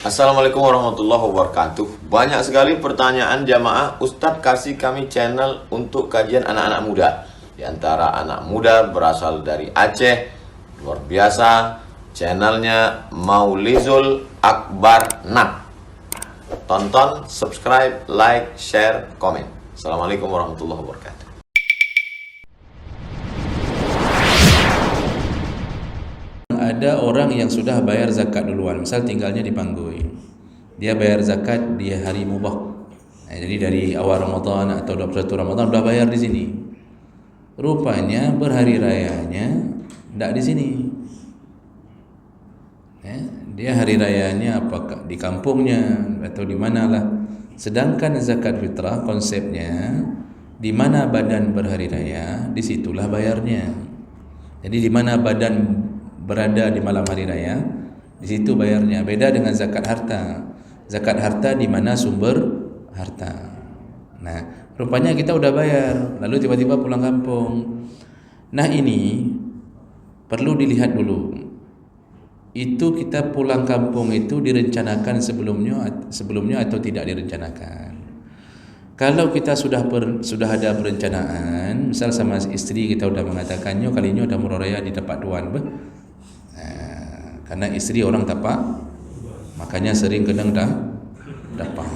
Assalamualaikum warahmatullahi wabarakatuh. Banyak sekali pertanyaan jamaah, Ustadz kasih kami channel untuk kajian anak-anak muda. Di antara anak muda berasal dari Aceh, luar biasa, channelnya Maulizul Akbar Nak. Tonton, subscribe, like, share, komen. Assalamualaikum warahmatullahi wabarakatuh. Ada orang yang sudah bayar zakat duluan, misal tinggalnya di Panggui, dia bayar zakat di hari mubah, jadi dari awal Ramadan atau 21 Ramadan sudah bayar di sini. Rupanya berhari rayanya tidak di sini. Dia hari rayanya apakah di kampungnya atau di manalah. Sedangkan zakat fitrah konsepnya di mana badan berhari raya, disitulah bayarnya. Jadi di mana badan berada di malam hari raya, di situ bayarnya. Beda dengan zakat harta. Zakat harta di mana sumber harta. Nah, rupanya kita udah bayar, lalu tiba-tiba pulang kampung. Nah, ini perlu dilihat dulu. Itu kita pulang kampung itu direncanakan sebelumnya atau tidak direncanakan. Kalau kita sudah ada perencanaan, misal sama istri kita sudah mengatakannya kalinya udah meroraya di tempat tuan, karena istri orang tapak, makanya sering kadang dapat.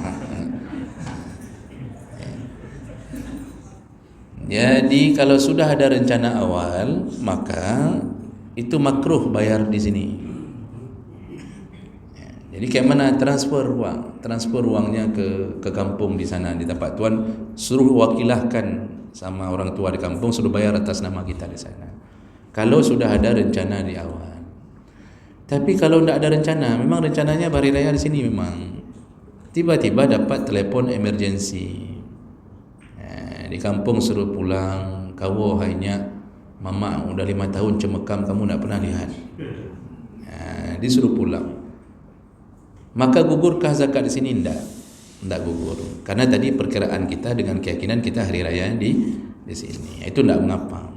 Jadi kalau sudah ada rencana awal, maka itu makruh bayar di sini. Jadi kayak mana transfer uangnya ke kampung di sana, di tempat tuan, suruh wakilahkan sama orang tua di kampung, suruh bayar atas nama kita di sana. Kalau sudah ada rencana di awal. Tapi kalau tidak ada rencana, memang rencananya hari raya di sini memang. Tiba-tiba dapat telepon emergensi. Di kampung suruh pulang, kau hanya mama udah 5 tahun cemekam kamu tidak pernah lihat. Disuruh pulang. Maka gugurkah zakat di sini? Tidak gugur. Karena tadi perkiraan kita dengan keyakinan kita hari raya di sini. Itu tidak mengapa.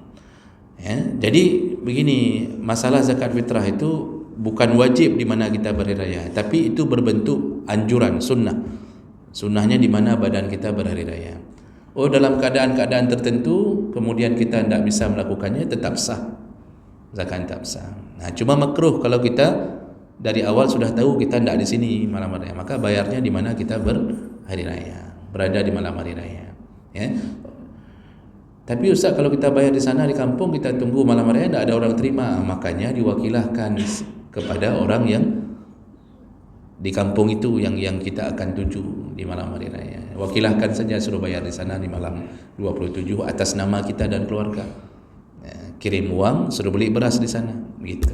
Jadi begini, masalah zakat fitrah itu bukan wajib di mana kita berhari raya, tapi itu berbentuk anjuran, sunnah. Sunnahnya di mana badan kita berhari raya. Dalam keadaan-keadaan tertentu kemudian kita tidak bisa melakukannya, tetap sah. Zakat tetap sah. Nah, cuma makruh kalau kita dari awal sudah tahu kita tidak di sini malam hari raya, maka bayarnya di mana kita berhari raya, berada di malam hari raya. Tapi Ustaz, kalau kita bayar di sana di kampung, kita tunggu malam hari raya tidak ada orang terima, makanya diwakilahkan kepada orang yang di kampung itu yang kita akan tuju di malam hari raya. Wakilahkan saja, suruh bayar di sana di malam 27 atas nama kita dan keluarga. Kirim uang, suruh beli beras di sana, begitu.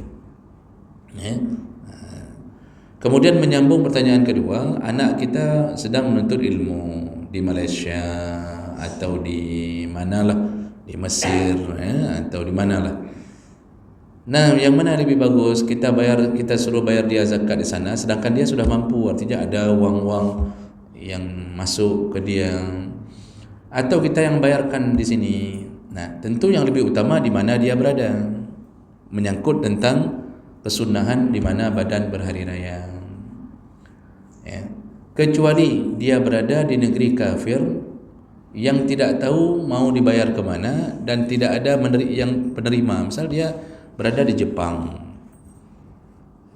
Kemudian menyambung pertanyaan kedua, anak kita sedang menuntut ilmu di Malaysia atau di manalah, di Mesir atau di manalah. Nah, yang mana lebih bagus, kita suruh bayar dia zakat di sana sedangkan dia sudah mampu, artinya ada uang-uang yang masuk ke dia, atau kita yang bayarkan di sini. Nah, tentu yang lebih utama di mana dia berada, menyangkut tentang kesunahan di mana badan berhari raya. Kecuali dia berada di negeri kafir yang tidak tahu mau dibayar ke mana dan tidak ada yang penerima. Misal dia berada di Jepang.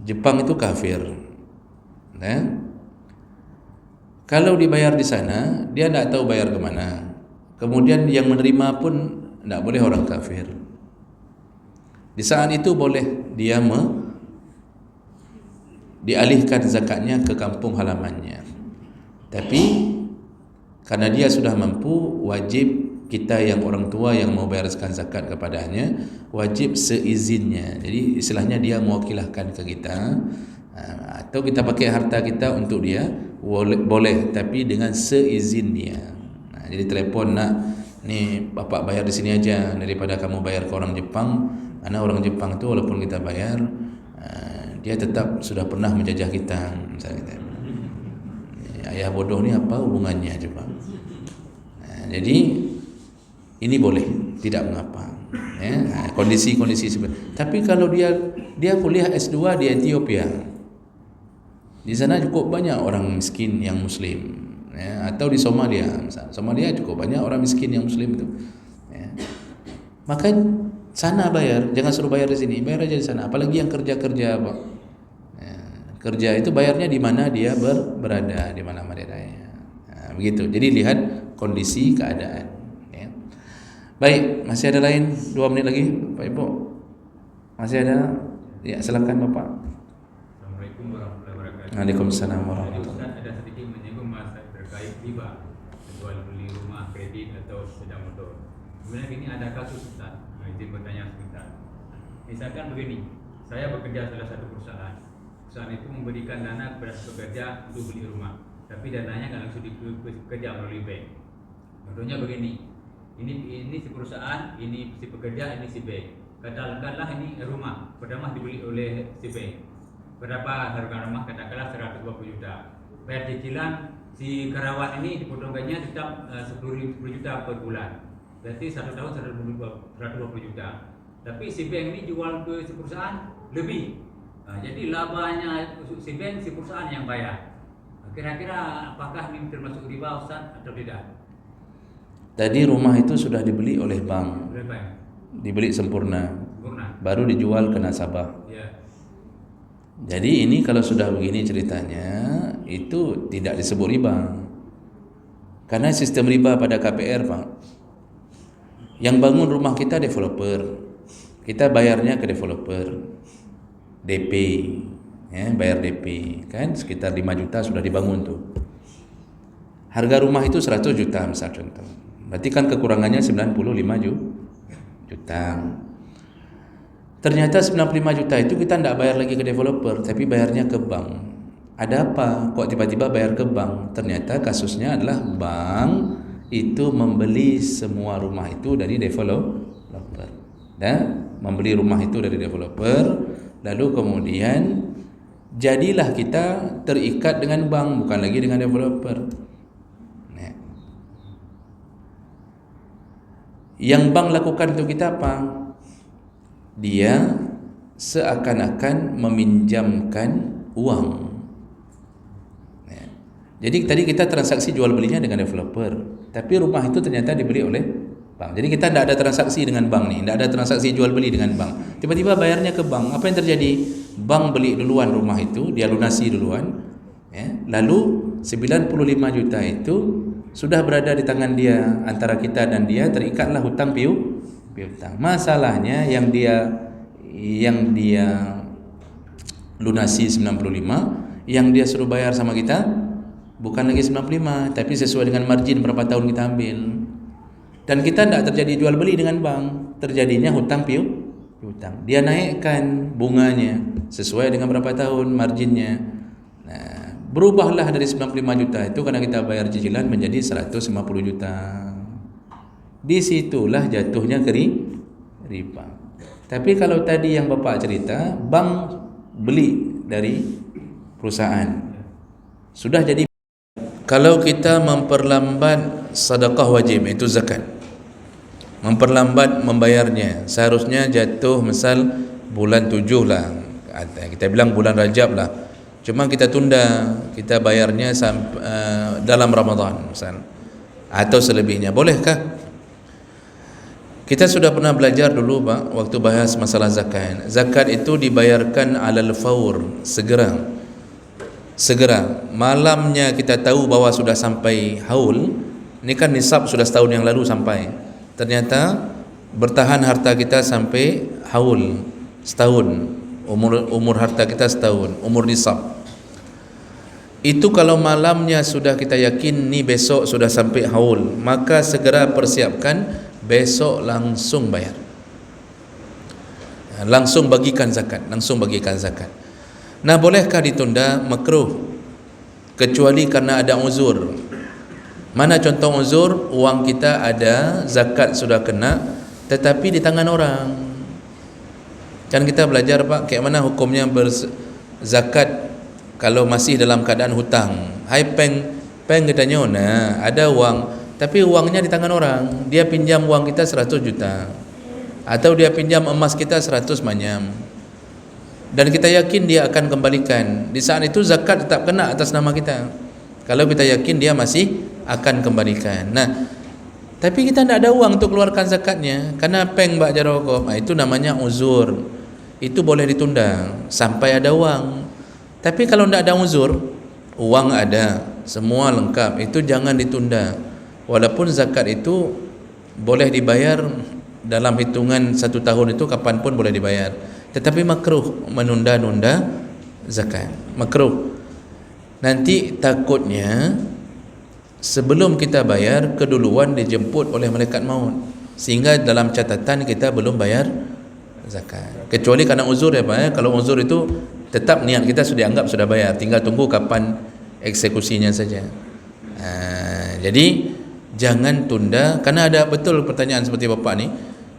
Jepang itu kafir. Kalau dibayar di sana, dia tidak tahu bayar ke mana. Kemudian yang menerima pun tidak boleh orang kafir. Di saat itu boleh dia dialihkan zakatnya ke kampung halamannya. Tapi karena dia sudah mampu, wajib kita yang orang tua yang mau bayarkan zakat kepadanya, wajib seizinnya. Jadi istilahnya dia mewakilahkan ke kita, atau kita pakai harta kita untuk dia, boleh, tapi dengan seizin dia. Jadi telepon, nak, ni bapak bayar di sini aja daripada kamu bayar ke orang Jepang. Karena orang Jepang itu walaupun kita bayar, dia tetap sudah pernah menjajah kita, misalnya. Ayah bodoh ni apa hubungannya coba? Jadi ini boleh, tidak mengapa. Kondisi-kondisi seperti. Tapi kalau dia kuliah S2 di Ethiopia, Di sana cukup banyak orang miskin yang muslim, ya. Atau di Somalia, misalnya Somalia cukup banyak orang miskin yang muslim itu, ya. Maka sana bayar, jangan suruh bayar di sini, bayar aja di sana. Apalagi yang kerja apa, ya. Kerja itu bayarnya di mana dia berada, di mana daerahnya, nah, begitu. Jadi lihat kondisi keadaan, ya. Baik, masih ada lain 2 menit lagi Pak Ibu, masih ada, ya silakan Bapak. Assalamualaikum warahmatullahi wabarakatuh. Waalaikumsalam Jadi warahmatullahi Ustaz ada sedikit menyinggung masalah terkait riba, jual beli rumah, kredit atau sepeda motor. Sebenarnya ini ada kasus Ustaz, izin bertanya sebentar. Misalkan begini, saya bekerja salah satu perusahaan. Perusahaan itu memberikan dana kepada pekerja untuk beli rumah, tapi dananya nggak langsung dikerja melalui bank. Contohnya begini, ini si perusahaan, ini si pekerja, ini si bank. Katakanlah ini rumah, pertama dibeli oleh si bank. Berapa harga rumah? Katakanlah 120 juta. Bayar cicilan si karyawan ini dipotongkannya tetap 10 juta per bulan. Berarti 1 tahun 120 juta. Tapi si bank ini jual ke si perusahaan lebih. Jadi labanya si bank, si perusahaan yang bayar. Kira-kira apakah ini termasuk riba Ustaz atau tidak? Tadi rumah itu sudah dibeli oleh bank, Oleh bank. dibeli sempurna, Sempurna. baru dijual ke nasabah. Ya. Jadi ini kalau sudah begini ceritanya, itu tidak disebut riba. Karena sistem riba pada KPR, Pak, yang bangun rumah kita developer, kita bayarnya ke developer, DP, ya, bayar DP, kan sekitar 5 juta sudah dibangun tuh. Harga rumah itu 100 juta misal contoh, berarti kan kekurangannya 95 juta. Ternyata 95 juta itu kita tidak bayar lagi ke developer, tapi bayarnya ke bank. Ada apa? Kok tiba-tiba bayar ke bank? Ternyata kasusnya adalah bank itu membeli semua rumah itu dari developer. Dan membeli rumah itu dari developer, lalu kemudian jadilah kita terikat dengan bank, bukan lagi dengan developer. Nah, yang bank lakukan untuk kita apa? Dia seakan-akan meminjamkan uang. Jadi tadi kita transaksi jual belinya dengan developer, tapi rumah itu ternyata dibeli oleh bank. Jadi kita tidak ada transaksi dengan bank nih, tidak ada transaksi jual beli dengan bank. Tiba-tiba bayarnya ke bank. Apa yang terjadi? Bank beli duluan rumah itu, dia lunasi duluan, ya. Lalu 95 juta itu sudah berada di tangan dia, antara kita dan dia terikatlah hutang piutang. Masalahnya yang dia lunasi 95, yang dia suruh bayar sama kita bukan lagi 95, tapi sesuai dengan margin berapa tahun kita ambil. Dan kita tidak terjadi jual beli dengan bank, terjadinya hutang piutang. Dia naikkan bunganya sesuai dengan berapa tahun marginnya. Nah, berubahlah dari 95 juta itu karena kita bayar cicilan menjadi 150 juta. Disitulah jatuhnya ke riba. Tapi kalau tadi yang Bapak cerita, bank beli dari perusahaan, sudah jadi. Kalau kita memperlambat sedekah wajib, itu zakat, memperlambat membayarnya, seharusnya jatuh misal bulan 7 lah, kita bilang bulan Rajab lah, cuma kita tunda, kita bayarnya dalam Ramadan misal, atau selebihnya, bolehkah? Kita sudah pernah belajar dulu Pak, waktu bahas masalah zakat. Zakat itu dibayarkan alal faur, segera. Malamnya kita tahu bahwa sudah sampai haul. Ini kan nisab sudah setahun yang lalu sampai. Ternyata bertahan harta kita sampai haul setahun. Umur harta kita setahun, umur nisab. Itu kalau malamnya sudah kita yakin ni besok sudah sampai haul, maka segera persiapkan, besok langsung bayar, langsung bagikan zakat. Nah, bolehkah ditunda? Makruh, kecuali karena ada uzur. Mana contoh uzur? Uang kita ada, zakat sudah kena, tetapi di tangan orang. Kan kita belajar Pak, kayak mana hukumnya berzakat kalau masih dalam keadaan hutang. Hai peng katanya, nah ada uang, tapi uangnya di tangan orang. Dia pinjam uang kita 100 juta, atau dia pinjam emas kita 100 manyam. dan kita yakin dia akan kembalikan, di saat itu zakat tetap kena atas nama kita. Kalau kita yakin dia masih akan kembalikan. Nah, tapi kita tidak ada uang untuk keluarkan zakatnya karena peng bak jarokop. Itu namanya uzur. Itu boleh ditunda sampai ada uang. Tapi kalau tidak ada uzur, uang ada, semua lengkap, itu jangan ditunda. Walaupun zakat itu boleh dibayar dalam hitungan 1 tahun, itu kapanpun boleh dibayar, tetapi makruh menunda-nunda zakat, makruh. Nanti takutnya sebelum kita bayar, keduluan dijemput oleh malaikat maut, sehingga dalam catatan kita belum bayar zakat. Kecuali karena uzur ya Pak. Kalau uzur itu tetap niat kita sudah dianggap sudah bayar, tinggal tunggu kapan eksekusinya saja. Jadi jangan tunda, karena ada betul pertanyaan seperti Bapak ni,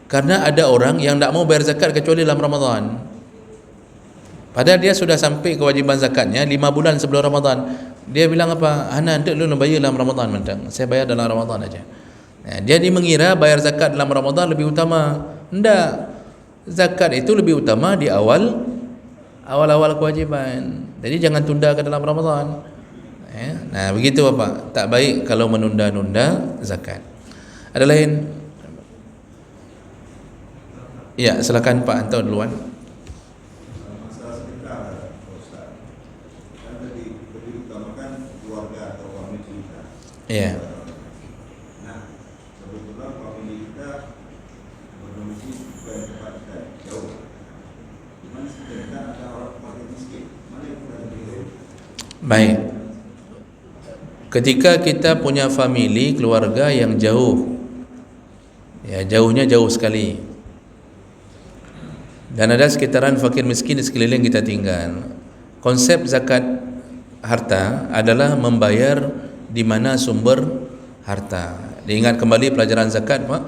karena ada orang yang tak mau bayar zakat kecuali dalam Ramadan. Padahal dia sudah sampai kewajiban zakatnya 5 bulan sebelum Ramadan. Dia bilang apa? Hana hendak lu bayar dalam Ramadan mentang. Saya bayar dalam Ramadan aja. Dia mengira bayar zakat dalam Ramadan lebih utama. Hendak. Zakat itu lebih utama di awal-awal kewajiban. Jadi jangan tunda ke dalam Ramadan. Nah, begitu Bapak. Tak baik kalau menunda-nunda zakat. Ada lain? Ya, silakan Pak Anto duluan. Masalah sedekah, Ustaz. Kan tadi lebih utamakan keluarga atau famili kita. Ya. Nah, kebetulan famili kita berdomisili bukan tempat kita jauh. Dimana sedangkan ada orang pakai miskin. Mana yang kita pilih? Baik. Ketika kita punya famili, keluarga yang jauh, ya jauhnya jauh sekali, dan ada sekitaran fakir miskin di sekeliling kita tinggal, konsep zakat harta adalah membayar di mana sumber harta. Diingat kembali pelajaran zakat Pak.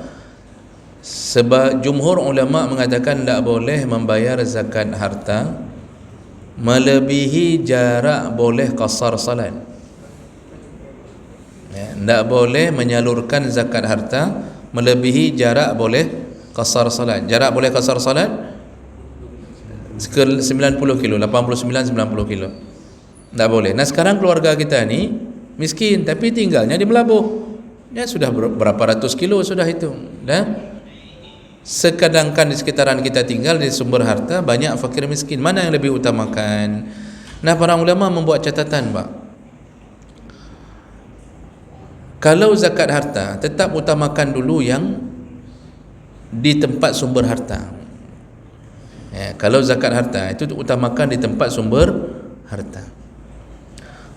Sebab jumhur ulama mengatakan tak boleh membayar zakat harta melebihi jarak boleh qasar salat. Tak boleh menyalurkan zakat harta melebihi jarak boleh qasar salat. Jarak boleh qasar salat 90 kilo, 89-90 kilo. Tak boleh. Nah sekarang keluarga kita ni miskin tapi tinggalnya di Melabuh. Ya sudah berapa ratus kilo sudah itu. Dah. Sedangkan di sekitaran kita tinggal di sumber harta banyak fakir miskin. Mana yang lebih utamakan? Nah para ulama membuat catatan Pak. Kalau zakat harta, tetap utamakan dulu yang di tempat sumber harta. Kalau zakat harta itu utamakan di tempat sumber harta.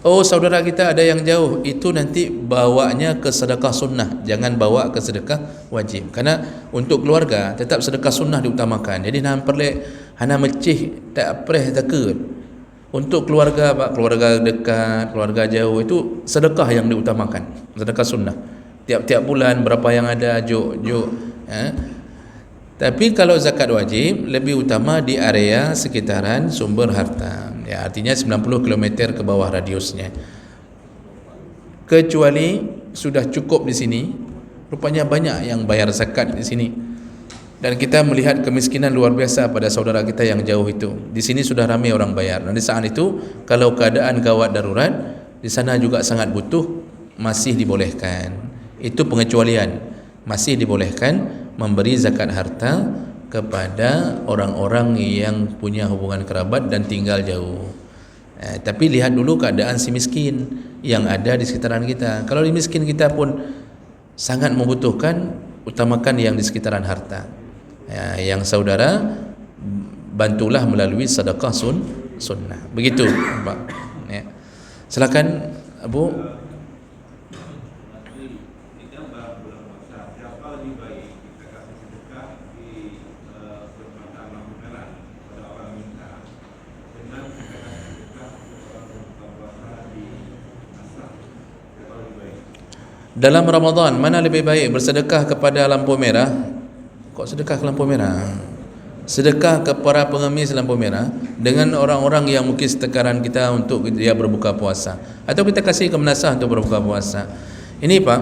Oh saudara kita ada yang jauh, itu nanti bawanya ke sedekah sunnah, jangan bawa ke sedekah wajib. Karena untuk keluarga tetap sedekah sunnah diutamakan. Jadi nak perlek hana mecih tak preh takut. Untuk keluarga Pak, keluarga dekat, keluarga jauh itu sedekah yang diutamakan, sedekah sunnah. Tiap-tiap bulan berapa yang ada juk. Tapi kalau zakat wajib lebih utama di area sekitaran sumber harta. Ya, artinya 90 km ke bawah radiusnya. Kecuali sudah cukup di sini, rupanya banyak yang bayar zakat di sini. Dan kita melihat kemiskinan luar biasa pada saudara kita yang jauh itu. Di sini sudah ramai orang bayar. Dan di saat itu, kalau keadaan gawat darurat, di sana juga sangat butuh, masih dibolehkan. Itu pengecualian. Masih dibolehkan memberi zakat harta kepada orang-orang yang punya hubungan kerabat dan tinggal jauh. Tapi lihat dulu keadaan si miskin yang ada di sekitaran kita. Kalau di miskin kita pun sangat membutuhkan, utamakan yang di sekitaran harta. Yang saudara bantulah melalui sedekah sunnah. Begitu Pak. Silakan Abu. Dalam Ramadan mana lebih baik, bersedekah kepada lampu merah? Kok sedekah ke lampu merah? Sedekah kepada pengemis lampu merah dengan orang-orang yang mungkin setekaran kita untuk dia berbuka puasa, atau kita kasih ke menasah untuk berbuka puasa. Ini Pak,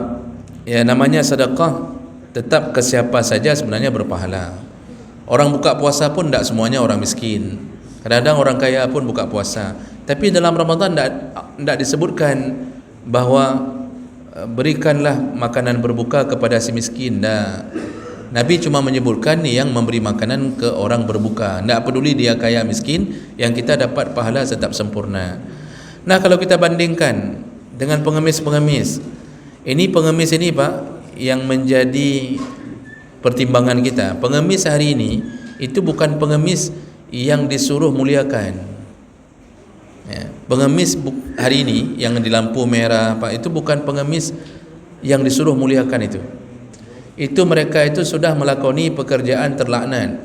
ya namanya sedekah tetap ke siapa saja sebenarnya berpahala. Orang buka puasa pun tidak semuanya orang miskin. Kadang-kadang orang kaya pun buka puasa, tapi dalam Ramadan tidak disebutkan bahawa berikanlah makanan berbuka kepada si miskin. Nabi cuma menyebutkan yang memberi makanan ke orang berbuka. Tak peduli dia kaya miskin, yang kita dapat pahala tetap sempurna. Nah, kalau kita bandingkan dengan pengemis-pengemis, ini pengemis ini Pak yang menjadi pertimbangan kita. Pengemis hari ini itu bukan pengemis yang disuruh muliakan. Ya, pengemis hari ini yang di lampu merah Pak, itu bukan pengemis yang disuruh muliakan itu. Itu mereka itu sudah melakoni pekerjaan terlaknat.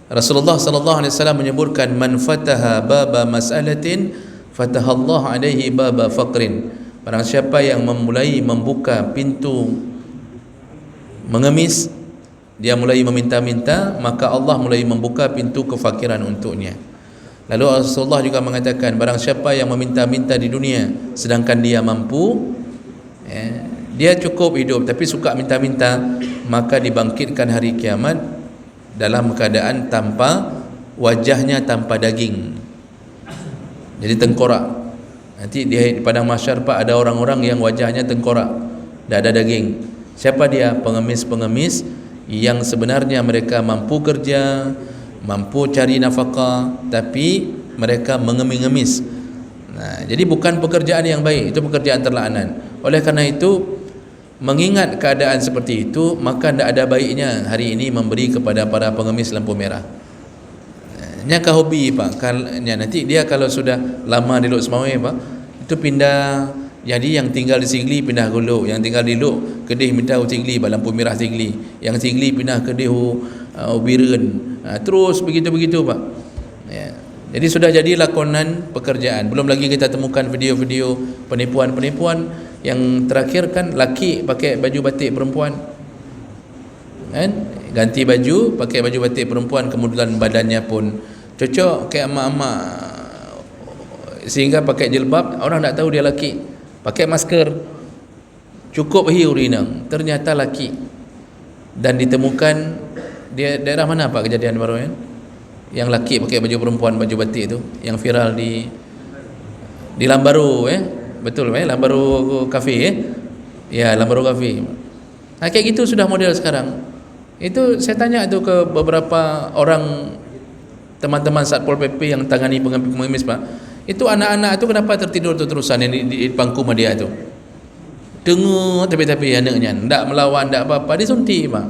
Rasulullah sallallahu alaihi wasallam menyebutkan, man fataha baba mas'alatin fatahallahu alaihi baba faqrin. Barang siapa yang membuka pintu mengemis, dia mulai meminta-minta, maka Allah mulai membuka pintu kefakiran untuknya. Lalu Rasulullah juga mengatakan, barang siapa yang meminta-minta di dunia sedangkan dia mampu, dia cukup hidup tapi suka minta-minta, maka dibangkitkan hari kiamat dalam keadaan tanpa wajahnya, tanpa daging, jadi tengkorak. Nanti di padang mahsyar Pak, ada orang-orang yang wajahnya tengkorak, tidak ada daging. Siapa dia? Pengemis-pengemis yang sebenarnya mereka mampu kerja, mampu cari nafkah, tapi mereka mengemis-ngemis. Nah, jadi bukan pekerjaan yang baik, itu pekerjaan terlaknat. Oleh karena itu, mengingat keadaan seperti itu, maka tidak ada baiknya hari ini memberi kepada para pengemis lampu merah. Nyaka hobi Pak. Nanti dia kalau sudah lama di Lok Semawai Pak, itu pindah. Jadi yang tinggal di Sigli pindah ke Lok, yang tinggal di Lok kedih minta Sigli lampu merah Sigli, yang Sigli pindah ke Biren, terus begitu-begitu Pak. Ya. Jadi sudah jadi lakonan pekerjaan. Belum lagi kita temukan video-video penipuan-penipuan. Yang terakhir kan laki pakai baju batik perempuan, kan? Ganti baju pakai baju batik perempuan, kemudian badannya pun cocok kayak emak-emak, sehingga pakai jilbab orang tak tahu dia laki. Pakai masker, cukup hiu rinang, ternyata laki. Dan ditemukan dia daerah mana Pak kejadian baru kan? Yang laki pakai baju perempuan, baju batik itu yang viral di Lambaru betul Lambaru Cafe ya, Lambaru Cafe. Nah, kayak gitu sudah model sekarang. Itu saya tanya tu ke beberapa orang teman-teman Satpol PP yang tangani pengemis Pak. Itu anak-anak itu kenapa tertidur terusan yang di pangku media tu? Dengar tapi anaknya ndak melawan, ndak apa-apa, disuntik Pak.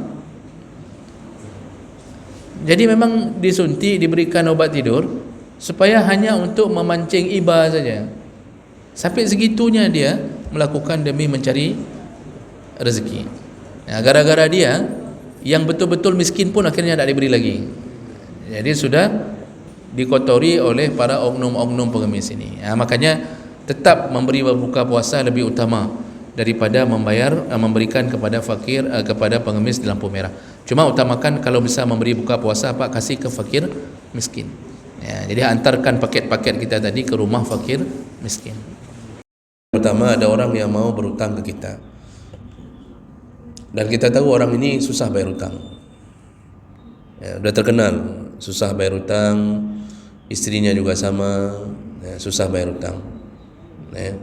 Jadi memang disuntik, diberikan obat tidur supaya hanya untuk memancing iba saja. Sampai segitunya dia melakukan demi mencari rezeki. Nah, gara-gara dia yang betul-betul miskin pun akhirnya tidak diberi lagi. Jadi sudah dikotori oleh para oknum-oknum pengemis ini. Nah, makanya tetap memberi berbuka puasa lebih utama daripada memberikan kepada fakir, kepada pengemis di lampu merah. Cuma utamakan kalau bisa memberi buka puasa Pak, kasih ke fakir miskin. Ya, jadi antarkan paket-paket kita tadi ke rumah fakir miskin. Pertama, ada orang yang mau berutang ke kita, dan kita tahu orang ini susah bayar hutang. Ya, sudah terkenal susah bayar hutang, istrinya juga sama, ya, susah bayar hutang. Ya,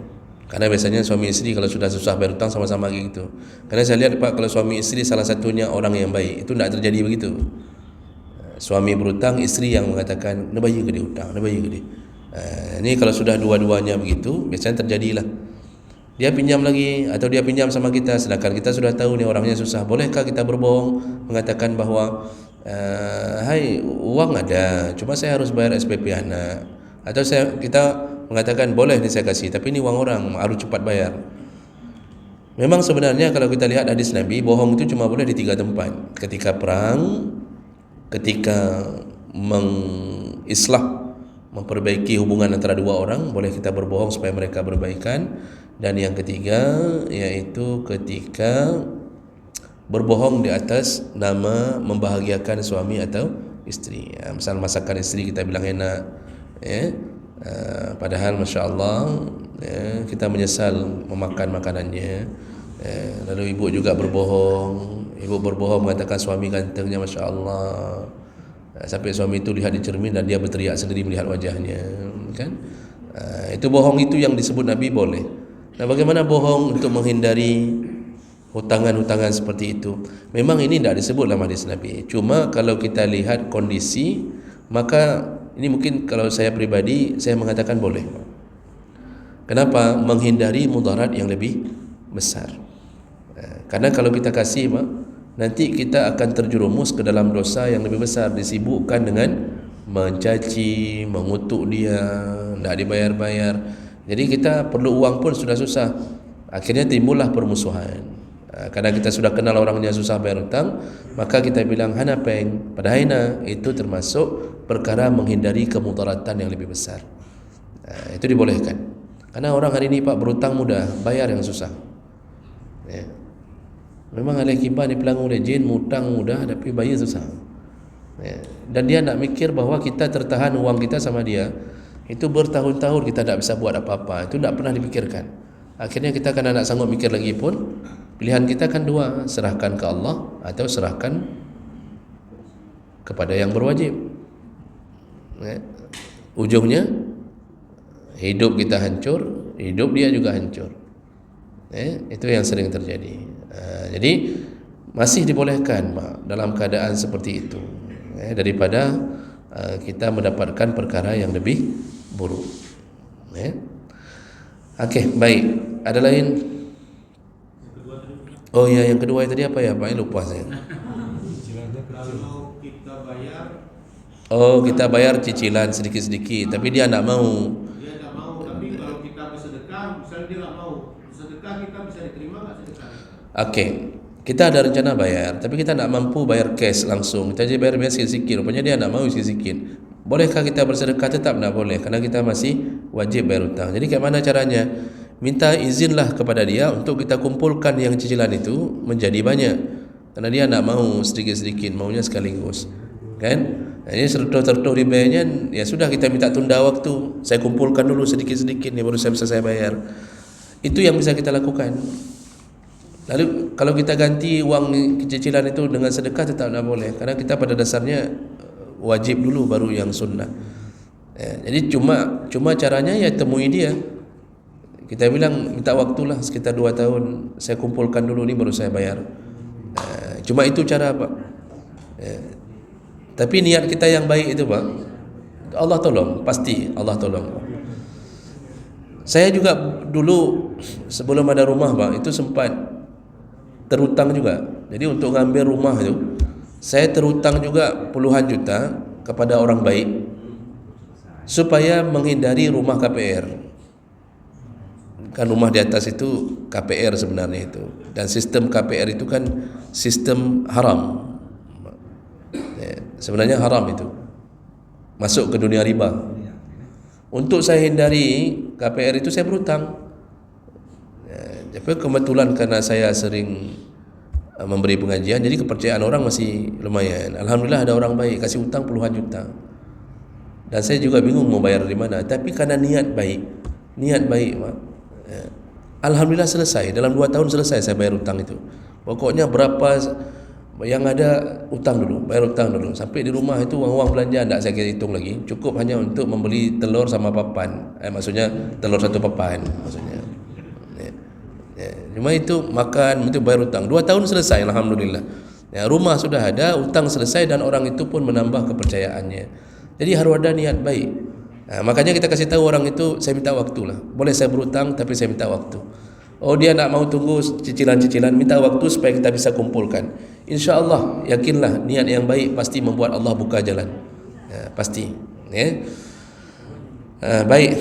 karena biasanya suami istri kalau sudah susah bayar hutang sama-sama gitu. Karena saya lihat Pak, kalau suami istri salah satunya orang yang baik, itu tidak terjadi begitu. Suami berhutang, istri yang mengatakan, "Nak bayar ke dia hutang, nak bayar ke dia." Ini kalau sudah dua-duanya begitu, biasanya terjadilah. Dia pinjam lagi atau dia pinjam sama kita, sedangkan kita sudah tahu ni orangnya susah. Bolehkah kita berbohong mengatakan bahawa hai, uang ada, cuma saya harus bayar SPP anak, atau kita mengatakan boleh ni saya kasih, tapi ni uang orang, harus cepat bayar. Memang sebenarnya kalau kita lihat hadis Nabi, bohong itu cuma boleh di 3 tempat: ketika perang, ketika memperbaiki hubungan antara dua orang, boleh kita berbohong supaya mereka berbaikan. Dan yang ketiga yaitu ketika berbohong di atas nama membahagiakan suami atau istri. Misal masakan istri kita bilang enak, padahal Masya Allah kita menyesal memakan makanannya. Lalu ibu juga berbohong, ibu berbohong mengatakan suami gantengnya Masya Allah. Sampai suami itu lihat di cermin dan dia berteriak sendiri melihat wajahnya, kan? Itu bohong, itu yang disebut Nabi boleh. Nah, bagaimana bohong untuk menghindari hutangan-hutangan seperti itu? Memang ini tidak disebut dalam hadis Nabi. Cuma kalau kita lihat kondisi, maka ini mungkin kalau saya pribadi saya mengatakan boleh. Kenapa? Menghindari mudarat yang lebih besar. Karena kalau kita kasih, nanti kita akan terjerumus ke dalam dosa yang lebih besar, disibukkan dengan mencaci, mengutuk dia, tidak dibayar-bayar. Jadi kita perlu uang pun sudah susah. Akhirnya timbullah permusuhan. Karena kita sudah kenal orangnya susah bayar hutang, maka kita bilang hana peng, pada haina, itu termasuk perkara menghindari kemudaratan yang lebih besar. Itu dibolehkan. Karena orang hari ini Pak berhutang mudah, bayar yang susah. Ya. Memang ahli kibar dipelanggu oleh jin, hutang mudah tapi bayar susah. Ya. Dan dia nak mikir bahawa kita tertahan uang kita sama dia, itu bertahun-tahun kita tak bisa buat apa-apa. Itu tak pernah dipikirkan. Akhirnya kita kan nak sanggup mikir lagi pun, pilihan kita kan dua, serahkan ke Allah atau serahkan kepada yang berwajib. Ya. Ujungnya hidup kita hancur, hidup dia juga hancur. Itu yang sering terjadi. Jadi masih dibolehkan Pak, dalam keadaan seperti itu, daripada kita mendapatkan perkara yang lebih buruk. Okey, baik. Ada lain? Oh ya, yang kedua tadi apa ya Pak? Lupa saya. Kalau kita bayar, Oh, kita bayar cicilan sedikit-sedikit, tapi dia tak mau. dia tak mau. Tapi kalau kita bersedekah, misalnya dia tak mau sedekah, kita bisa diterima nggak sedekah? Okey, kita ada rencana bayar, tapi kita tak mampu bayar cash langsung. Kita je bayar sikit-sikit. Rupanya dia tak mau sikit-sikit. Bolehkah kita bersedekah? Tetap tak boleh, karena kita masih wajib bayar hutang. Jadi bagaimana caranya? Minta izinlah kepada dia untuk kita kumpulkan yang cicilan itu menjadi banyak. Karena dia tak mau sedikit-sedikit, maunya sekaligus. Kan? Ini serta-serta dibayarnya, ya sudah kita minta tunda waktu. Saya kumpulkan dulu sedikit-sedikit ni baru saya bayar. Itu yang bisa kita lakukan. Lalu kalau kita ganti uang cicilan itu dengan sedekah tetap tak boleh, karena kita pada dasarnya wajib dulu baru yang sunnah. Jadi cuma caranya ya temui dia. Kita bilang minta waktulah sekitar 2 tahun, saya kumpulkan dulu ni baru saya bayar. Cuma itu cara Pak. Tapi niat kita yang baik itu Pak, Allah tolong, pasti Allah tolong. Saya juga dulu sebelum ada rumah Pak, itu sempat terutang juga. Jadi untuk ngambil rumah itu, saya terutang juga puluhan juta kepada orang baik supaya menghindari rumah KPR. Kan rumah di atas itu KPR sebenarnya itu, dan sistem KPR itu kan sistem haram. Sebenarnya haram itu, masuk ke dunia riba. Untuk saya hindari KPR itu saya berhutang. Tapi kebetulan karena saya sering memberi pengajian, jadi kepercayaan orang masih lumayan. Alhamdulillah ada orang baik kasih hutang puluhan juta. Dan saya juga bingung mau bayar di mana. Tapi karena niat baik Pak. Alhamdulillah selesai. Dalam 2 tahun selesai saya bayar hutang itu. Pokoknya berapa yang ada hutang dulu, bayar hutang dulu. Sampai di rumah itu uang belanja tak saya hitung lagi. Cukup hanya untuk membeli telur sama papan. Maksudnya telur 1 papan maksudnya. Cuma itu makan, itu bayar hutang. 2 tahun selesai alhamdulillah. Rumah sudah ada, hutang selesai, dan orang itu pun menambah kepercayaannya. Jadi harus ada niat baik. Makanya kita kasih tahu orang itu, saya minta waktu lah. Boleh saya berhutang tapi saya minta waktu. Oh dia nak mau tunggu cicilan-cicilan, minta waktu supaya kita bisa kumpulkan. InsyaAllah, yakinlah niat yang baik pasti membuat Allah buka jalan. Pasti. Baik.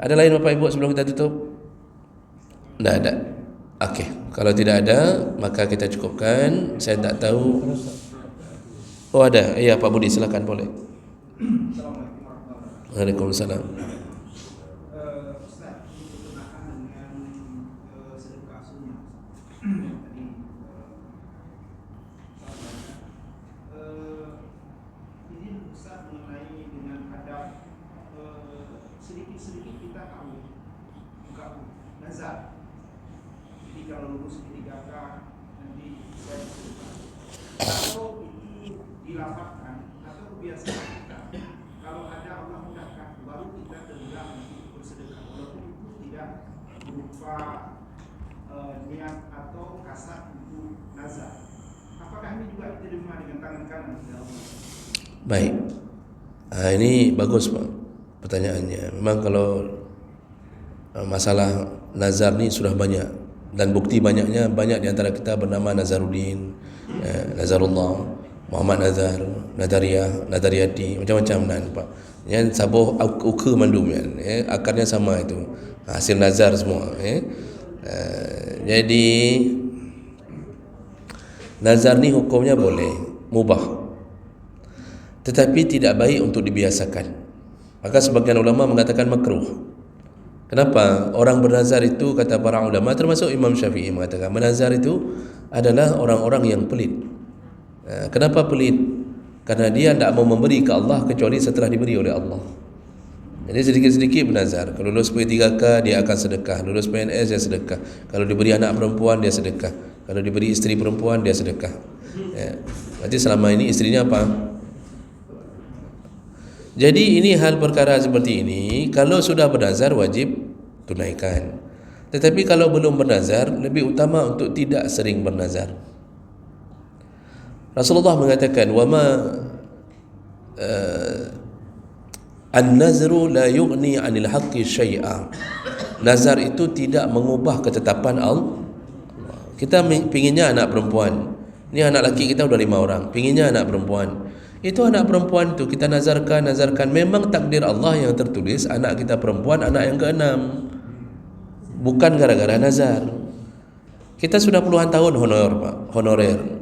Ada lain Bapak Ibu sebelum kita tutup? Tidak ada. Okey, kalau tidak ada maka kita cukupkan. Saya tak tahu. Oh ada. Ya Pak Budi silakan boleh. Waalaikumsalam. Ustaz, berkenaan dengan sedekah sunnah tadi, ini Ustaz mengenai dengan adab sedikit-sedikit kita tahu buka nazar. Jadi kalau lulus ketiga nanti saya sedekah. Kalau itu dilafalkan atau kebiasaan kita. Kalau ada Allah mudahkan, baru kita tergerak untuk bersedekah, walaupun itu tidak berupa niat atau kasar untuk nazar. Apakah ini juga diterima dengan tangan kanan? Baik. Ini bagus Pak pertanyaannya. Memang kalau masalah nazar ni sudah banyak, dan bukti banyaknya banyak di antara kita bernama Nazaruddin, Nazarullah, Muhammad Nazar, Nadariyah, Nadariyati, macam-macam nampak. Yang sabuh uka mandum kan, akarnya sama itu. Hasil nazar semua, jadi nazar ni hukumnya boleh, mubah. Tetapi tidak baik untuk dibiasakan. Maka sebagian ulama mengatakan makruh. Kenapa? Orang bernazar itu, kata para ulama, termasuk Imam Syafi'i mengatakan menazar itu adalah orang-orang yang pelit. Kenapa pelit? Karena dia tidak mau memberi ke Allah kecuali setelah diberi oleh Allah. Jadi sedikit-sedikit bernazar. Kalau lulus P3K dia akan sedekah, lulus PNS dia sedekah. Kalau diberi anak perempuan dia sedekah, kalau diberi isteri perempuan dia sedekah. Berarti selama ini istrinya apa? Jadi ini hal perkara seperti ini, kalau sudah bernazar wajib tunaikan. Tetapi kalau belum bernazar, lebih utama untuk tidak sering bernazar. Rasulullah mengatakan, "Wama an-nazru la yughni 'anil haqqi syai'a." Nazar itu tidak mengubah ketetapan Allah. Kita pinginnya anak perempuan. Ini anak laki kita udah 5 orang, pinginnya anak perempuan. Itu anak perempuan itu kita nazarkan. Memang takdir Allah yang tertulis anak kita perempuan, anak yang ke-6. Bukan gara-gara nazar. Kita sudah puluhan tahun honorer.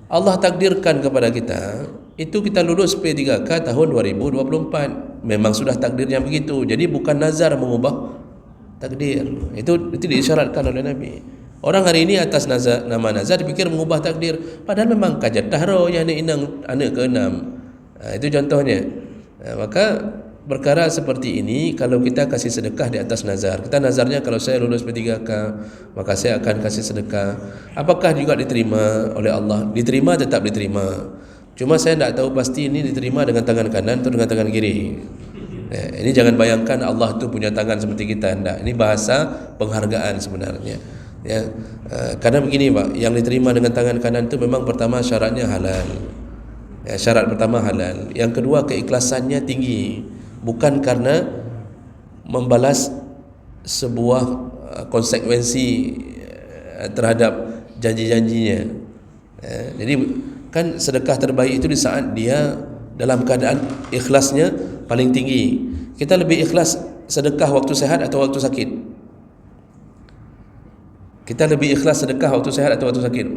Allah takdirkan kepada kita, itu kita lulus P3K tahun 2024. Memang sudah takdirnya begitu. Jadi bukan nazar mengubah takdir. Itu diisyaratkan oleh Nabi. Orang hari ini atas nama nazar dipikir mengubah takdir, padahal memang kajat tahro yang anak ke-6. Itu contohnya. Maka perkara seperti ini, kalau kita kasih sedekah di atas nazar, kita nazarnya kalau saya lulus P3K maka saya akan kasih sedekah. Apakah juga diterima oleh Allah? Diterima, tetap diterima. Cuma saya tidak tahu pasti ini diterima dengan tangan kanan atau dengan tangan kiri. Ini jangan bayangkan Allah tu punya tangan seperti kita. Tidak. Ini bahasa penghargaan sebenarnya. Karena begini Pak, yang diterima dengan tangan kanan itu memang pertama syaratnya halal. Syarat pertama halal. Yang kedua keikhlasannya tinggi, bukan karena membalas sebuah konsekuensi terhadap janji-janjinya. Jadi kan sedekah terbaik itu di saat dia dalam keadaan ikhlasnya paling tinggi. Kita lebih ikhlas sedekah waktu sehat atau waktu sakit? Kita lebih ikhlas sedekah waktu sehat atau waktu sakit?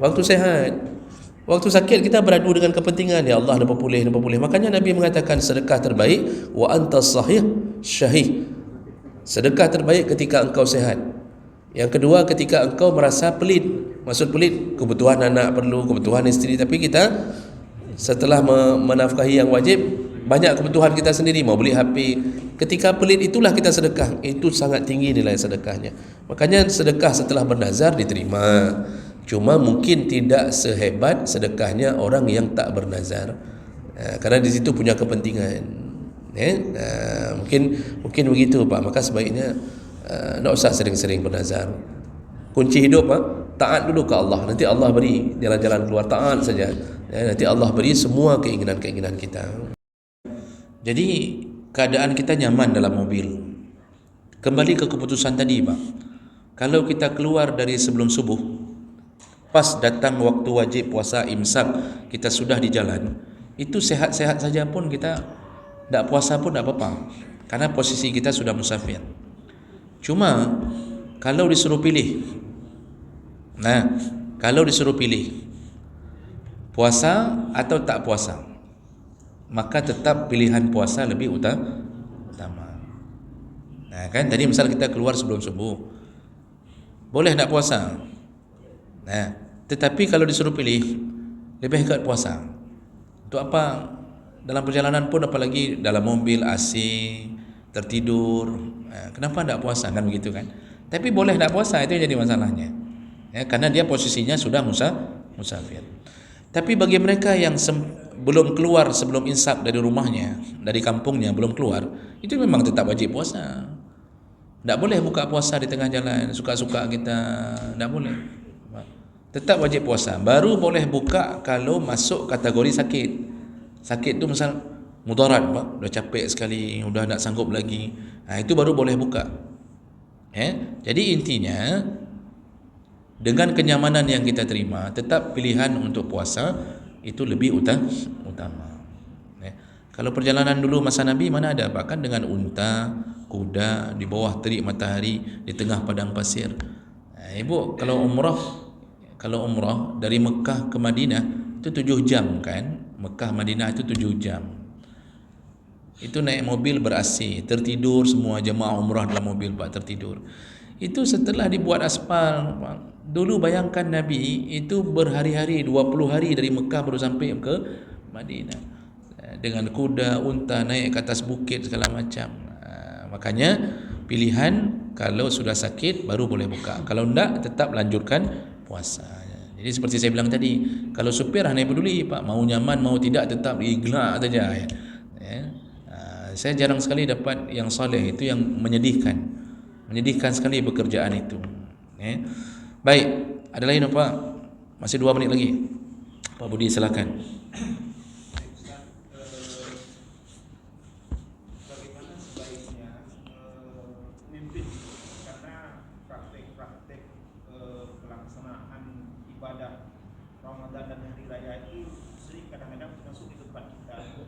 Waktu sehat. Waktu sakit kita beradu dengan kepentingan, ya Allah dapat pulih. Makanya Nabi mengatakan sedekah terbaik wa antas sahih syahih. Sedekah terbaik ketika engkau sehat. Yang kedua ketika engkau merasa pelit. Maksud pelit, kebutuhan anak perlu, kebutuhan isteri, tapi kita setelah menafkahi yang wajib, banyak kebutuhan kita sendiri, mau beli HP. Ketika pelit itulah kita sedekah. Itu sangat tinggi nilai sedekahnya. Makanya sedekah setelah bernazar diterima. Cuma mungkin tidak sehebat sedekahnya orang yang tak bernazar. Karena di situ punya kepentingan. Mungkin begitu Pak. Maka sebaiknya tak usah sering-sering bernazar. Kunci hidup taat dulu ke Allah. Nanti Allah beri jalan-jalan keluar, taat saja. Nanti Allah beri semua keinginan-keinginan kita. Jadi keadaan kita nyaman dalam mobil. Kembali ke keputusan tadi Pak. Kalau kita keluar dari sebelum subuh, pas datang waktu wajib puasa imsak, kita sudah di jalan, itu sehat-sehat saja pun kita tidak puasa pun tidak apa-apa, karena posisi kita sudah musafir. Cuma kalau disuruh pilih, kalau disuruh pilih puasa atau tak puasa, maka tetap pilihan puasa lebih utama. Kan tadi misal kita keluar sebelum subuh, boleh tak puasa? Tetapi kalau disuruh pilih, lebih baik puasa. Untuk apa? Dalam perjalanan pun, apalagi dalam mobil AC, tertidur, kenapa tidak puasa? Kan begitu kan? Tapi boleh tak puasa, itu yang jadi masalahnya. Karena dia posisinya sudah musafir. Tapi bagi mereka yang belum keluar sebelum insaf dari rumahnya, dari kampungnya belum keluar, itu memang tetap wajib puasa. Tak boleh buka puasa di tengah jalan, suka-suka kita, tak boleh. Tetap wajib puasa. Baru boleh buka kalau masuk kategori sakit. Sakit tu misal mudarat, dah capek sekali, udah tak sanggup lagi. Itu baru boleh buka. Jadi intinya, dengan kenyamanan yang kita terima, tetap pilihan untuk puasa itu lebih utama. Kalau perjalanan dulu masa Nabi mana ada, bahkan dengan unta, kuda, di bawah terik matahari, di tengah padang pasir. Ibu kalau umrah dari Mekah ke Madinah itu 7 jam kan? Mekah Madinah itu 7 jam. Itu naik mobil ber-AC, tertidur semua jemaah umrah dalam mobil, Pak, tertidur. Itu setelah dibuat aspal, Pak. Dulu bayangkan Nabi itu berhari-hari, 20 hari dari Mekah baru sampai ke Madinah. Dengan kuda, unta, naik ke atas bukit segala macam. Makanya pilihan kalau sudah sakit baru boleh buka. Kalau tidak tetap lanjutkan puasa. Jadi seperti saya bilang tadi, kalau supir hanya peduli, Pak, mau nyaman mau tidak tetap iglak saja. Saya jarang sekali dapat yang soleh, itu yang menyedihkan sekali pekerjaan itu. Baik, ada lain apa? Masih 2 menit lagi. Pak Budi silakan. Bagaimana sebaiknya memimpin, karena praktek-praktek pelaksanaan ibadah Ramadan dan hari raya itu sering kadang-kadang masuk di tempat kita itu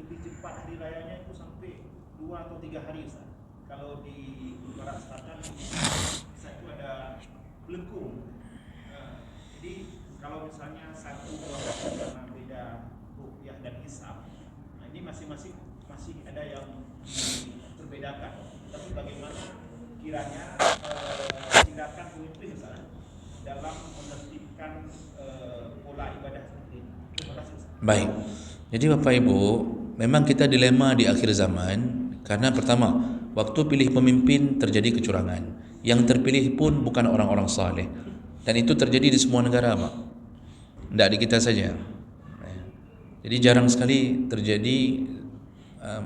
lebih cepat hari rayanya itu sampai 2 atau 3 hari, Ustaz. Kalau di Barat Selatan bisa itu ada belengkung. Jadi kalau misalnya satu karena beda ruqyah dan hisab, ini masing-masing masih ada yang terbedakan. Tapi bagaimana kiranya tindakan pemimpin misalnya dalam menertibkan pola ibadah seperti ini? Terima kasih, Ustaz. Baik. Jadi Bapak Ibu, memang kita dilema di akhir zaman karena pertama, waktu pilih pemimpin terjadi kecurangan. Yang terpilih pun bukan orang-orang saleh. Dan itu terjadi di semua negara, Pak. Tidak di kita saja. Jadi jarang sekali terjadi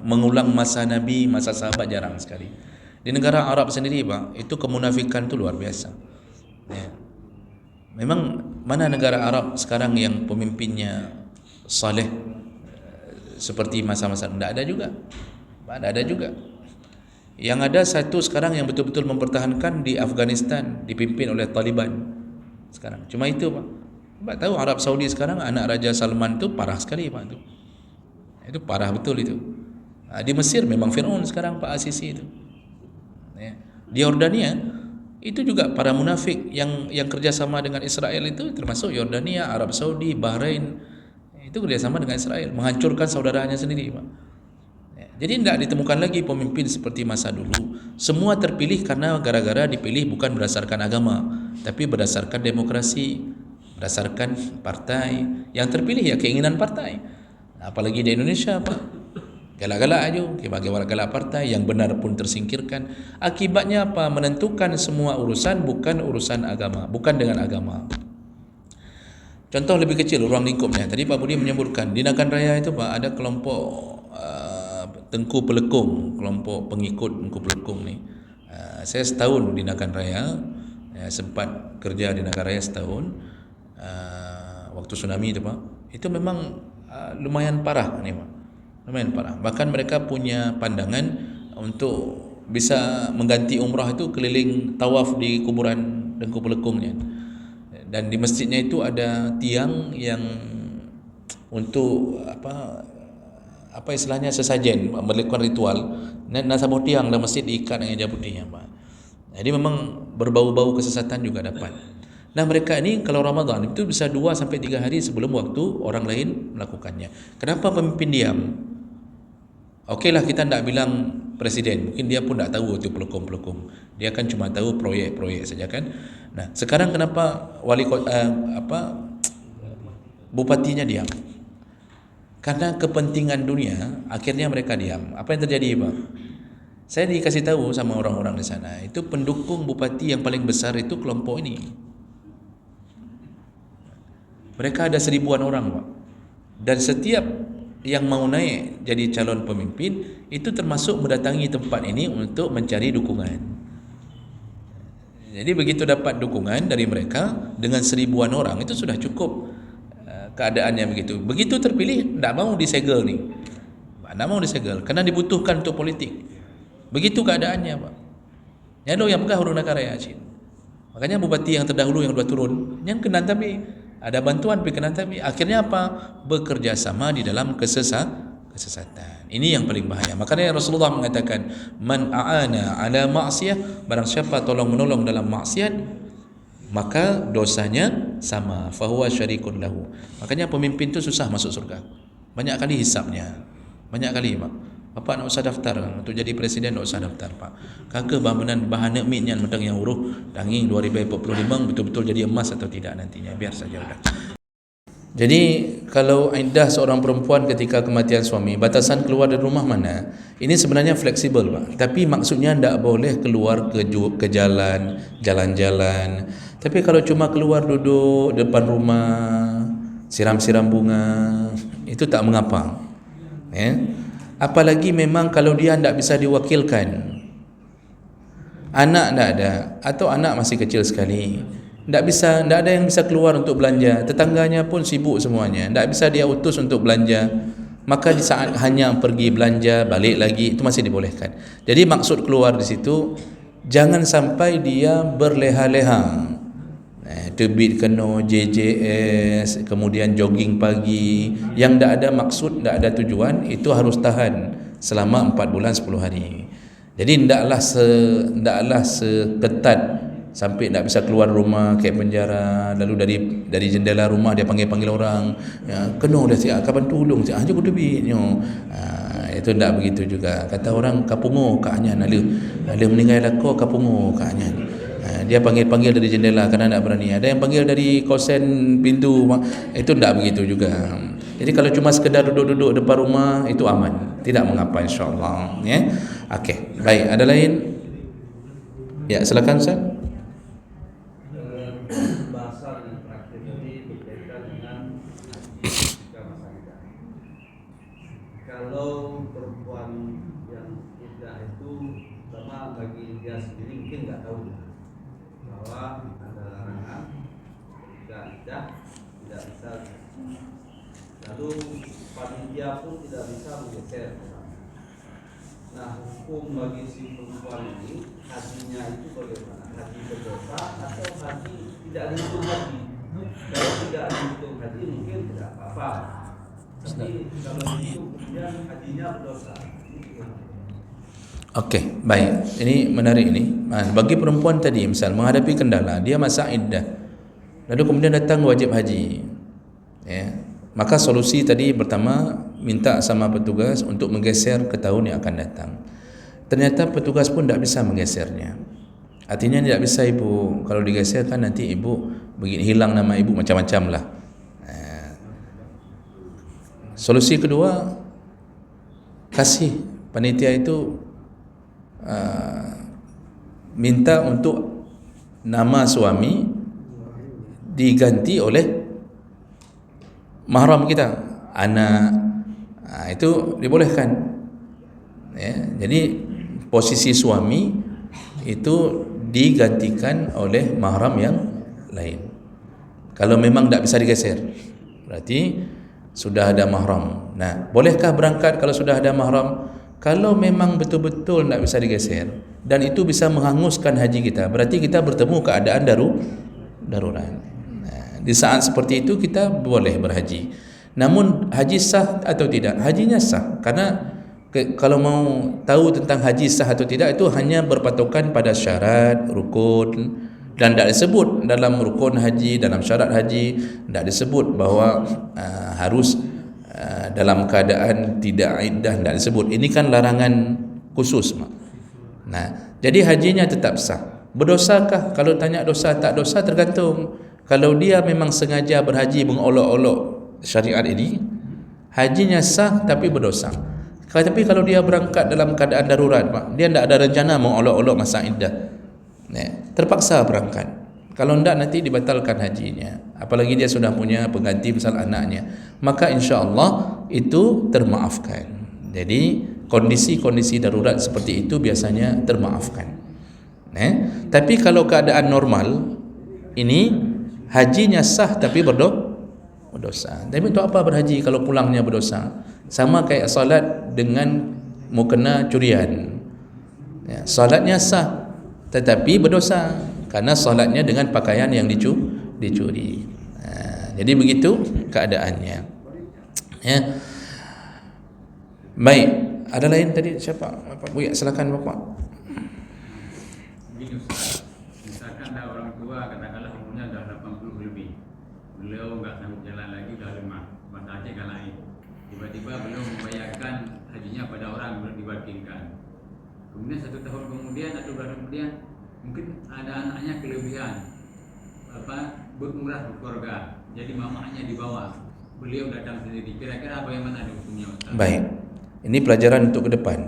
mengulang masa Nabi, masa sahabat, jarang sekali. Di negara Arab sendiri, Pak, itu kemunafikan itu luar biasa. Memang mana negara Arab sekarang yang pemimpinnya saleh seperti masa-masa? Tidak ada juga. Tidak ada juga. Yang ada satu sekarang yang betul-betul mempertahankan di Afghanistan, dipimpin oleh Taliban sekarang. Cuma itu, Pak. Pak tahu Arab Saudi sekarang anak Raja Salman itu parah sekali, Pak. Itu parah betul itu. Di Mesir memang Fir'aun sekarang, Pak Asisi itu. Di Yordania itu juga para munafik yang kerjasama dengan Israel itu, termasuk Yordania, Arab Saudi, Bahrain, itu kerjasama dengan Israel, menghancurkan saudaranya sendiri, Pak. Jadi tidak ditemukan lagi pemimpin seperti masa dulu. Semua terpilih karena gara-gara dipilih bukan berdasarkan agama, tapi berdasarkan demokrasi, berdasarkan partai. Yang terpilih ya keinginan partai. Apalagi di Indonesia, Pak, galak-galak aja, galak-galak partai, yang benar pun tersingkirkan. Akibatnya apa? Menentukan semua urusan bukan urusan agama, bukan dengan agama. Contoh lebih kecil, ruang lingkupnya. Tadi Pak Budi menyebutkan di Nagan Raya itu, Pak, ada kelompok Tengku Pelekung, kelompok pengikut Tengku Pelekung ni. Saya setahun di Nagan Raya, sempat kerja di Nagan Raya setahun. Waktu tsunami itu, Pak, itu memang lumayan parah ni, Pak. Lumayan parah. Bahkan mereka punya pandangan untuk bisa mengganti umrah itu keliling tawaf di kuburan Tengku Pelekungnya. Dan di masjidnya itu ada tiang yang untuk apa istilahnya sesajen, melakukan ritual. Nasabah tiang dalam masjid diikat dengan hijab putihnya, Pak. Jadi memang berbau-bau kesesatan juga dapat. Nah, mereka ini kalau Ramadan itu bisa 2 sampai 3 hari sebelum waktu orang lain melakukannya. Kenapa pemimpin diam? Okeylah, kita tidak bilang presiden, mungkin dia pun tidak tahu itu pelukung-pelukung. Dia kan cuma tahu proyek-proyek saja kan. Nah, sekarang kenapa bupatinya diam? Karena kepentingan dunia, akhirnya mereka diam. Apa yang terjadi, Pak? Saya dikasih tahu sama orang-orang di sana, itu pendukung bupati yang paling besar itu kelompok ini. Mereka ada 1000-an orang, Pak. Dan setiap yang mau naik jadi calon pemimpin itu termasuk mendatangi tempat ini untuk mencari dukungan. Jadi begitu dapat dukungan dari mereka dengan 1000-an orang itu sudah cukup keadaannya begitu. Begitu terpilih tidak mau disegel ni. Tidak mau disegel kerana dibutuhkan untuk politik. Begitu keadaannya, Pak. Yang yang pegang huruf negara ya Aceh. Makanya bupati yang terdahulu yang sudah turun, yang kena tapi ada bantuan pergi kena tapi akhirnya apa? Bekerjasama di dalam kesesatan. Ini yang paling bahaya. Makanya Rasulullah mengatakan, man a'ana ala ma'siyah, barang siapa tolong menolong dalam maksiat, maka dosanya sama, fahuwa syarikun lahu. Makanya pemimpin itu susah masuk surga. Banyak kali hisapnya. Banyak kali, Pak. Bapak nak usah daftar untuk jadi presiden, nak usah daftar, Pak. Kakak bangunan bahan minyak mentang yang uruh danging 2045 betul-betul jadi emas atau tidak nantinya, biar saja udah. Jadi kalau iddah seorang perempuan ketika kematian suami, batasan keluar dari rumah mana? Ini sebenarnya fleksibel, Pak. Tapi maksudnya tidak boleh keluar ke jalan-jalan. Tapi kalau cuma keluar duduk depan rumah, siram-siram bunga, itu tak mengapa. Ya. Apalagi memang kalau dia tidak bisa diwakilkan, anak tidak ada atau anak masih kecil sekali, tidak ada yang bisa keluar untuk belanja, tetangganya pun sibuk semuanya, tidak bisa dia utus untuk belanja, maka di saat hanya pergi belanja balik lagi itu masih dibolehkan. Jadi maksud keluar di situ jangan sampai dia berleha-leha, terbit kena JJS, kemudian jogging pagi yang tak ada maksud, tak ada tujuan, itu harus tahan selama 4 bulan 10 hari. Jadi ndaklah seketat sampai tak bisa keluar rumah kayak penjara, lalu dari jendela rumah dia panggil orang, ya, kena dah siap kapan tolong siap aja kudu binyo. Itu tak begitu juga. Kata orang kapungo kaanyan lalu meninggal lako kapungo kaanyan. Dia panggil dari jendela kerana tak berani. Ada yang panggil dari kosen pintu, itu tak begitu juga. Jadi kalau cuma sekedar duduk-duduk depan rumah itu aman, tidak mengapa insya-Allah, ya. Okey, baik, ada lain? Ya, silakan Ustaz. Bahasa yang terakhir tadi berkaitan dengan haji masyarakat. Kalau perempuan yang iddah itu sama bagi dia sendiri mungkin nggak tahu bahwa ada larangan jika iddah tidak bisa, lalu panitia pun tidak bisa menggeser. Nah, hukum bagi si perempuan ini hajinya itu bagaimana? Haji berdosa atau haji tidak dihitung haji? Kalau tidak dihitung haji mungkin tidak apa-apa. Tapi kalau dihitung kemudian hajinya berdosa. Okey, baik. Ini menarik ini. Bagi perempuan tadi misal menghadapi kendala, dia masa iddah, lalu kemudian datang wajib haji, ya, maka solusi tadi pertama minta sama petugas untuk menggeser ke tahun yang akan datang. Ternyata petugas pun tidak bisa menggesernya. Artinya tidak bisa ibu, kalau digeserkan nanti ibu begini, hilang nama ibu, macam-macam lah. Solusi kedua, kasih panitia itu minta untuk nama suami diganti oleh mahram kita, anak. Itu dibolehkan, ya. Jadi posisi suami itu digantikan oleh mahram yang lain. Kalau memang tidak bisa digeser, berarti sudah ada mahram. Nah, bolehkah berangkat kalau sudah ada mahram? Kalau memang betul-betul tidak bisa digeser dan itu bisa menghanguskan haji kita, berarti kita bertemu keadaan darurat. Nah, di saat seperti itu kita boleh berhaji. Namun haji sah atau tidak? Hajinya sah, karena kalau mau tahu tentang haji sah atau tidak itu hanya berpatokan pada syarat, rukun, dan tidak disebut dalam rukun haji, dalam syarat haji tidak disebut bahawa harus dalam keadaan tidak iddah, tidak disebut. Ini kan larangan khusus. Nah, jadi hajinya tetap sah. Berdosakah? Kalau tanya dosa tak dosa tergantung. Kalau dia memang sengaja berhaji mengolok-olok syariat ini, hajinya sah tapi berdosa. Tapi kalau dia berangkat dalam keadaan darurat, dia tidak ada rencana mengolok-olok masa iddah, terpaksa berangkat. Kalau tidak nanti dibatalkan hajinya. apalagi dia sudah punya pengganti misal anaknya, maka insya-Allah itu termaafkan. Jadi kondisi-kondisi darurat seperti itu biasanya termaafkan. Tapi kalau keadaan normal ini hajinya sah tapi berdosa. Tapi untuk apa berhaji kalau pulangnya berdosa? Sama kayak salat dengan mukena curian. Ya, salatnya sah tetapi berdosa karena salatnya dengan pakaian yang dicuri. Jadi begitu keadaannya. Ya. Baik, ada lain tadi siapa? Bapak Buya, silakan Bapak. Begini Ustaz, misalkan ada orang tua katakanlah umurnya sudah 80 lebih, beliau nggak sanggup jalan lagi, sudah lemah, mata Aceh lain. Tiba-tiba beliau membayarkan hajinya pada orang yang diwakilkan. Kemudian 1 tahun kemudian atau 2 tahun kemudian mungkin ada anaknya kelebihan berumrah berkeluarga, jadi mamanya dibawa, beliau datang sendiri. Kira-kira bagaimana hukumnya Ustaz? Baik, ini pelajaran untuk ke depan.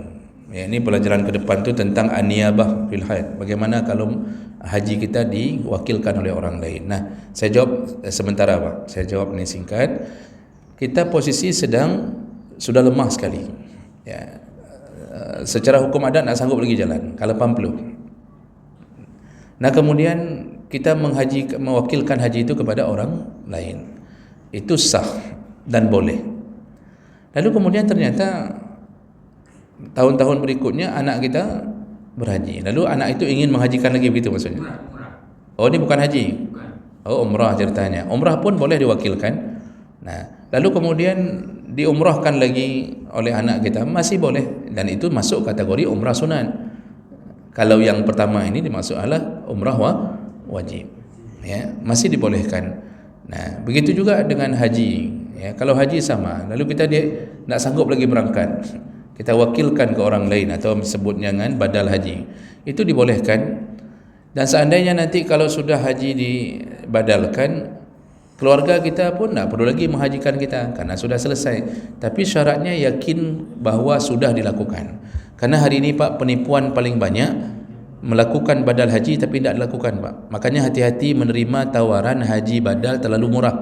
Ya, ini pelajaran ke depan tu tentang aniyabah fil haid. Bagaimana kalau haji kita diwakilkan oleh orang lain. Nah, saya jawab sementara Pak. Saya jawab ini singkat. Kita posisi sudah lemah sekali. Ya. Secara hukum adat tak sanggup lagi jalan, kalau 80. Nah, kemudian kita mewakilkan haji itu kepada orang lain. Itu sah dan boleh. Lalu kemudian ternyata tahun-tahun berikutnya anak kita berhaji. Lalu anak itu ingin menghajikan lagi, begitu maksudnya? Umrah. Oh, ini bukan haji. Bukan. Oh, umrah ceritanya. Umrah pun boleh diwakilkan. Nah, lalu kemudian diumrahkan lagi oleh anak kita, masih boleh, dan itu masuk kategori umrah sunan. Kalau yang pertama ini dimaksud adalah umrah wajib. Ya, masih dibolehkan. Nah, begitu juga dengan haji. Ya, kalau haji sama, lalu kita tak sanggup lagi berangkat, kita wakilkan ke orang lain atau sebutnya dengan badal haji, itu dibolehkan. Dan seandainya nanti kalau sudah haji dibadalkan, keluarga kita pun tak perlu lagi menghajikan kita karena sudah selesai. Tapi syaratnya yakin bahawa sudah dilakukan. Karena hari ini Pak, penipuan paling banyak melakukan badal haji tapi tidak dilakukan Pak. Makanya hati-hati menerima tawaran haji badal terlalu murah.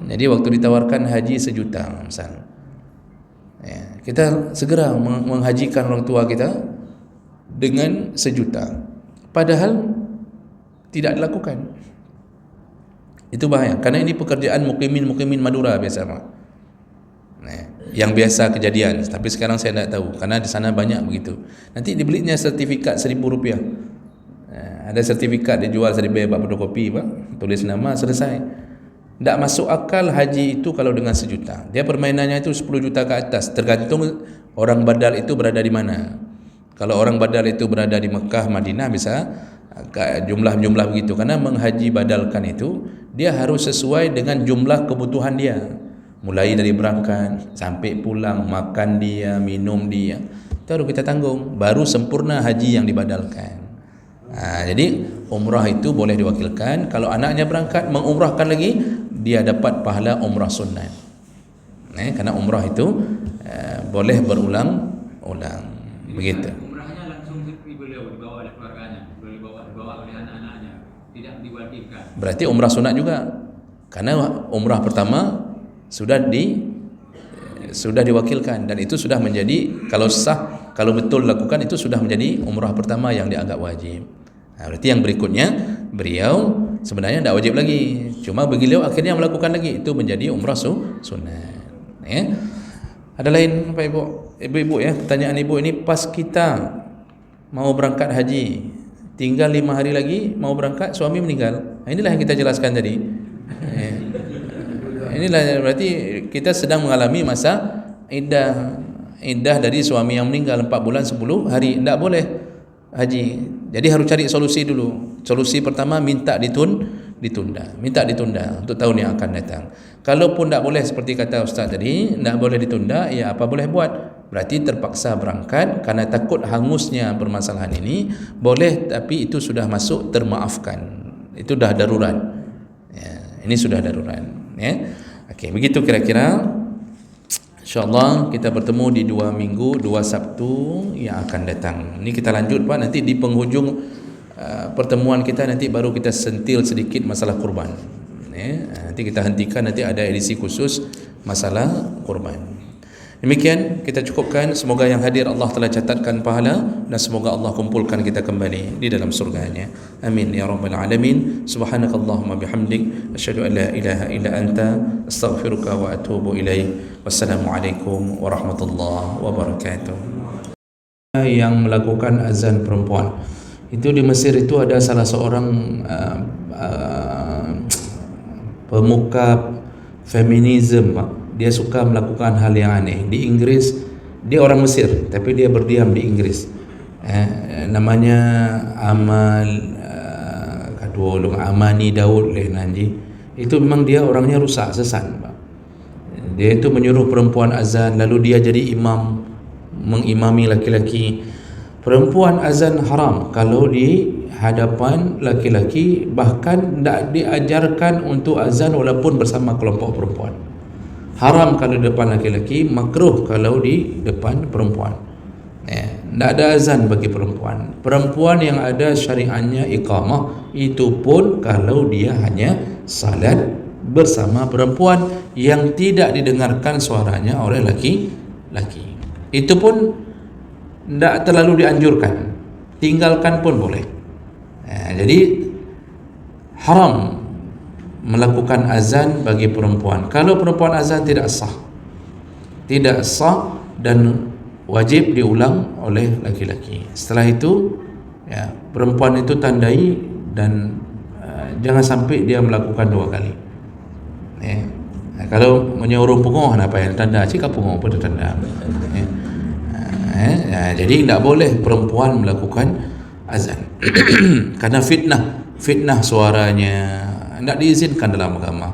Jadi waktu ditawarkan haji 1 juta misal, ya, kita segera menghajikan orang tua kita dengan 1 juta, padahal tidak dilakukan. Itu bahaya, karena ini pekerjaan mukimin Madura biasa Pak. Nah, yang biasa kejadian, tapi sekarang saya tidak tahu karena di sana banyak begitu. Nanti dibelinya sertifikat RM1,000. Ada sertifikat dijual, saya dibayar Pak fotokopi Pak, tulis nama, selesai. Tak masuk akal haji itu kalau dengan 1 juta. Dia permainannya itu 10 juta ke atas, tergantung orang badal itu berada di mana. Kalau orang badal itu berada di Mekah, Madinah, bisa jumlah-jumlah begitu. Karena menghaji badalkan itu dia harus sesuai dengan jumlah kebutuhan dia, mulai dari berangkat sampai pulang, makan dia, minum dia, itu harus kita tanggung, baru sempurna haji yang dibadalkan. Jadi umrah itu boleh diwakilkan. Kalau anaknya berangkat mengumrahkan lagi, dia dapat pahala umrah sunnah. Karena umrah itu boleh berulang-ulang, begitu. Umrahnya langsung beliau dibawa oleh keluarganya, dibawa oleh anak-anaknya, tidak diwakilkan. Berarti umrah sunat juga, karena umrah pertama sudah diwakilkan, dan itu sudah menjadi, kalau sah, kalau betul dilakukan, itu sudah menjadi umrah pertama yang dianggap wajib. Berarti yang berikutnya beliau sebenarnya tidak wajib lagi, cuma beliau akhirnya melakukan lagi, itu menjadi umrah sunat. Ya. Ada lain Pak Ibu ya, pertanyaan Ibu ini pas kita mau berangkat haji, tinggal 5 hari lagi mau berangkat, suami meninggal. Inilah yang kita jelaskan tadi. Inilah berarti kita sedang mengalami masa iddah dari suami yang meninggal 4 bulan 10 hari. Tidak boleh haji. Jadi harus cari solusi dulu. Solusi pertama, minta ditunda untuk tahun yang akan datang. Kalaupun tidak boleh seperti kata Ustaz tadi, tidak boleh ditunda, ya apa boleh buat? Berarti terpaksa berangkat karena takut hangusnya permasalahan ini. Boleh, tapi itu sudah masuk termaafkan. Itu dah darurat. Ya, ini sudah darurat. Ya. Okey, begitu kira-kira. InsyaAllah kita bertemu di 2 minggu, 2 Sabtu yang akan datang. Ini kita lanjut Pak, nanti di penghujung pertemuan kita nanti baru kita sentil sedikit masalah kurban. Nanti kita hentikan, nanti ada edisi khusus masalah kurban. Demikian kita cukupkan. Semoga yang hadir Allah telah catatkan pahala, dan semoga Allah kumpulkan kita kembali di dalam surganya. Amin ya rabbal alamin. Subhanakallahumma bihamdik, asyhadu an la ilaha illa anta, astaghfiruka wa atubu ilaik. Wassalamualaikum warahmatullahi wabarakatuh. Yang melakukan azan perempuan itu di Mesir itu ada salah seorang pemuka feminisme, Pak. Dia suka melakukan hal yang aneh. Di Inggris, dia orang Mesir tapi dia berdiam di Inggris. Namanya Amani Daud Nanji. Itu memang dia orangnya rusak, sesat, Pak. Dia itu menyuruh perempuan azan, lalu dia jadi imam, mengimami laki-laki. Perempuan azan haram kalau di hadapan laki-laki, bahkan tidak diajarkan untuk azan walaupun bersama kelompok perempuan. Haram kalau di depan laki-laki, makruh kalau di depan perempuan. Tidak ada azan bagi perempuan. Perempuan yang ada syariatnya iqamah, itu pun kalau dia hanya salat bersama perempuan yang tidak didengarkan suaranya oleh laki-laki. Itu pun tidak terlalu dianjurkan, tinggalkan pun boleh. Jadi haram melakukan azan bagi perempuan. Kalau perempuan azan tidak sah dan wajib diulang oleh laki-laki. Setelah itu perempuan itu tandai, dan jangan sampai dia melakukan 2 kali. Kalau menyuruh punguh, apa yang tanda cik punguh pada tanda. Jadi tidak boleh perempuan melakukan azan karena fitnah suaranya tidak diizinkan dalam agama.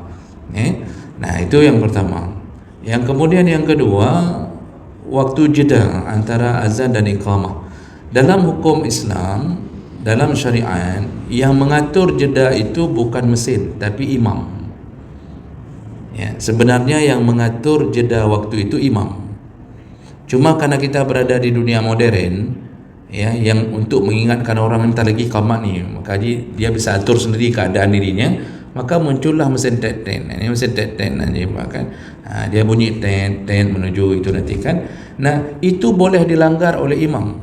Nah, itu yang pertama. Yang kemudian yang kedua, waktu jeda antara azan dan iqamah. Dalam hukum Islam, dalam syariat, yang mengatur jeda itu bukan mesin tapi imam. Sebenarnya yang mengatur jeda waktu itu imam. Cuma karena kita berada di dunia modern, yang untuk mengingatkan orang minta lagi qamat ni, maka dia bisa atur sendiri keadaan dirinya, maka muncullah mesin tet-tet. Ini mesin tet-tet nanti, kan? Dia bunyi tet-tet menuju itu nanti, kan? Nah, itu boleh dilanggar oleh imam.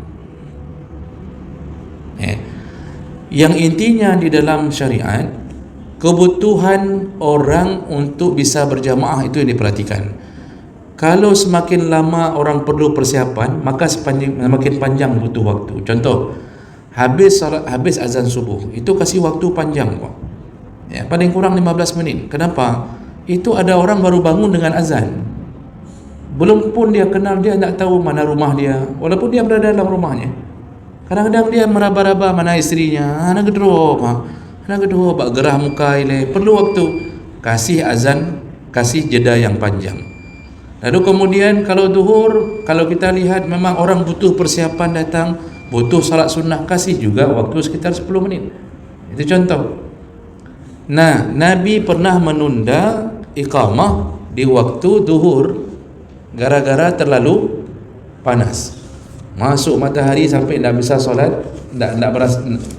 Yang intinya di dalam syariat, kebutuhan orang untuk bisa berjamaah itu yang diperhatikan. Kalau semakin lama orang perlu persiapan, maka semakin panjang butuh waktu. Contoh, habis azan subuh, itu kasih waktu panjang, kok. Paling kurang 15 menit. Kenapa? Itu ada orang baru bangun dengan azan. Belum pun dia kenal, dia tak tahu mana rumah dia, walaupun dia berada dalam rumahnya. Kadang-kadang dia meraba-raba mana istrinya, anak kedua, bak gerah muka ile. Perlu waktu. Kasih azan, kasih jeda yang panjang. Lalu kemudian kalau zuhur, kalau kita lihat memang orang butuh persiapan datang, butuh salat sunnah, kasih juga waktu sekitar 10 menit. Itu contoh. Nah, Nabi pernah menunda iqamah di waktu zuhur gara-gara terlalu panas. Masuk matahari sampai tidak bisa solat, tidak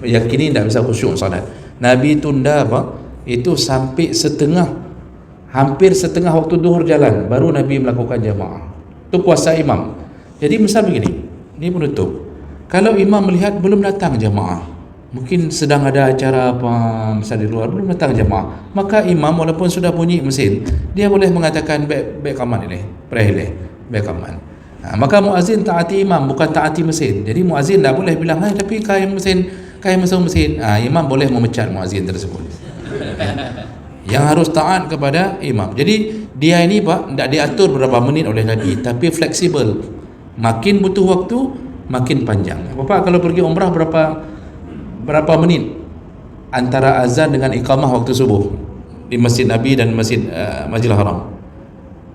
yakini tidak bisa khusyuk solat. Nabi tunda itu sampai hampir setengah waktu zuhur jalan, baru Nabi melakukan jamaah. Itu kuasa imam. Jadi misal begini, ini penutup. Kalau imam melihat belum datang jamaah, mungkin sedang ada acara apa misal di luar, belum datang jamaah, maka imam walaupun sudah bunyi mesin, dia boleh mengatakan baik kaman ini, baik kaman. Maka muazzin taati imam, bukan taati mesin. Jadi muazzin tak boleh bilang, tapi kaya mesin. Imam boleh memecat muazzin tersebut. Yang harus taat kepada imam. Jadi dia ini tidak diatur berapa menit oleh Nabi, tapi fleksibel. Makin butuh waktu, makin panjang. Bapak kalau pergi umrah berapa menit antara azan dengan iqamah waktu subuh di Masjid Nabi dan Masjidil Haram?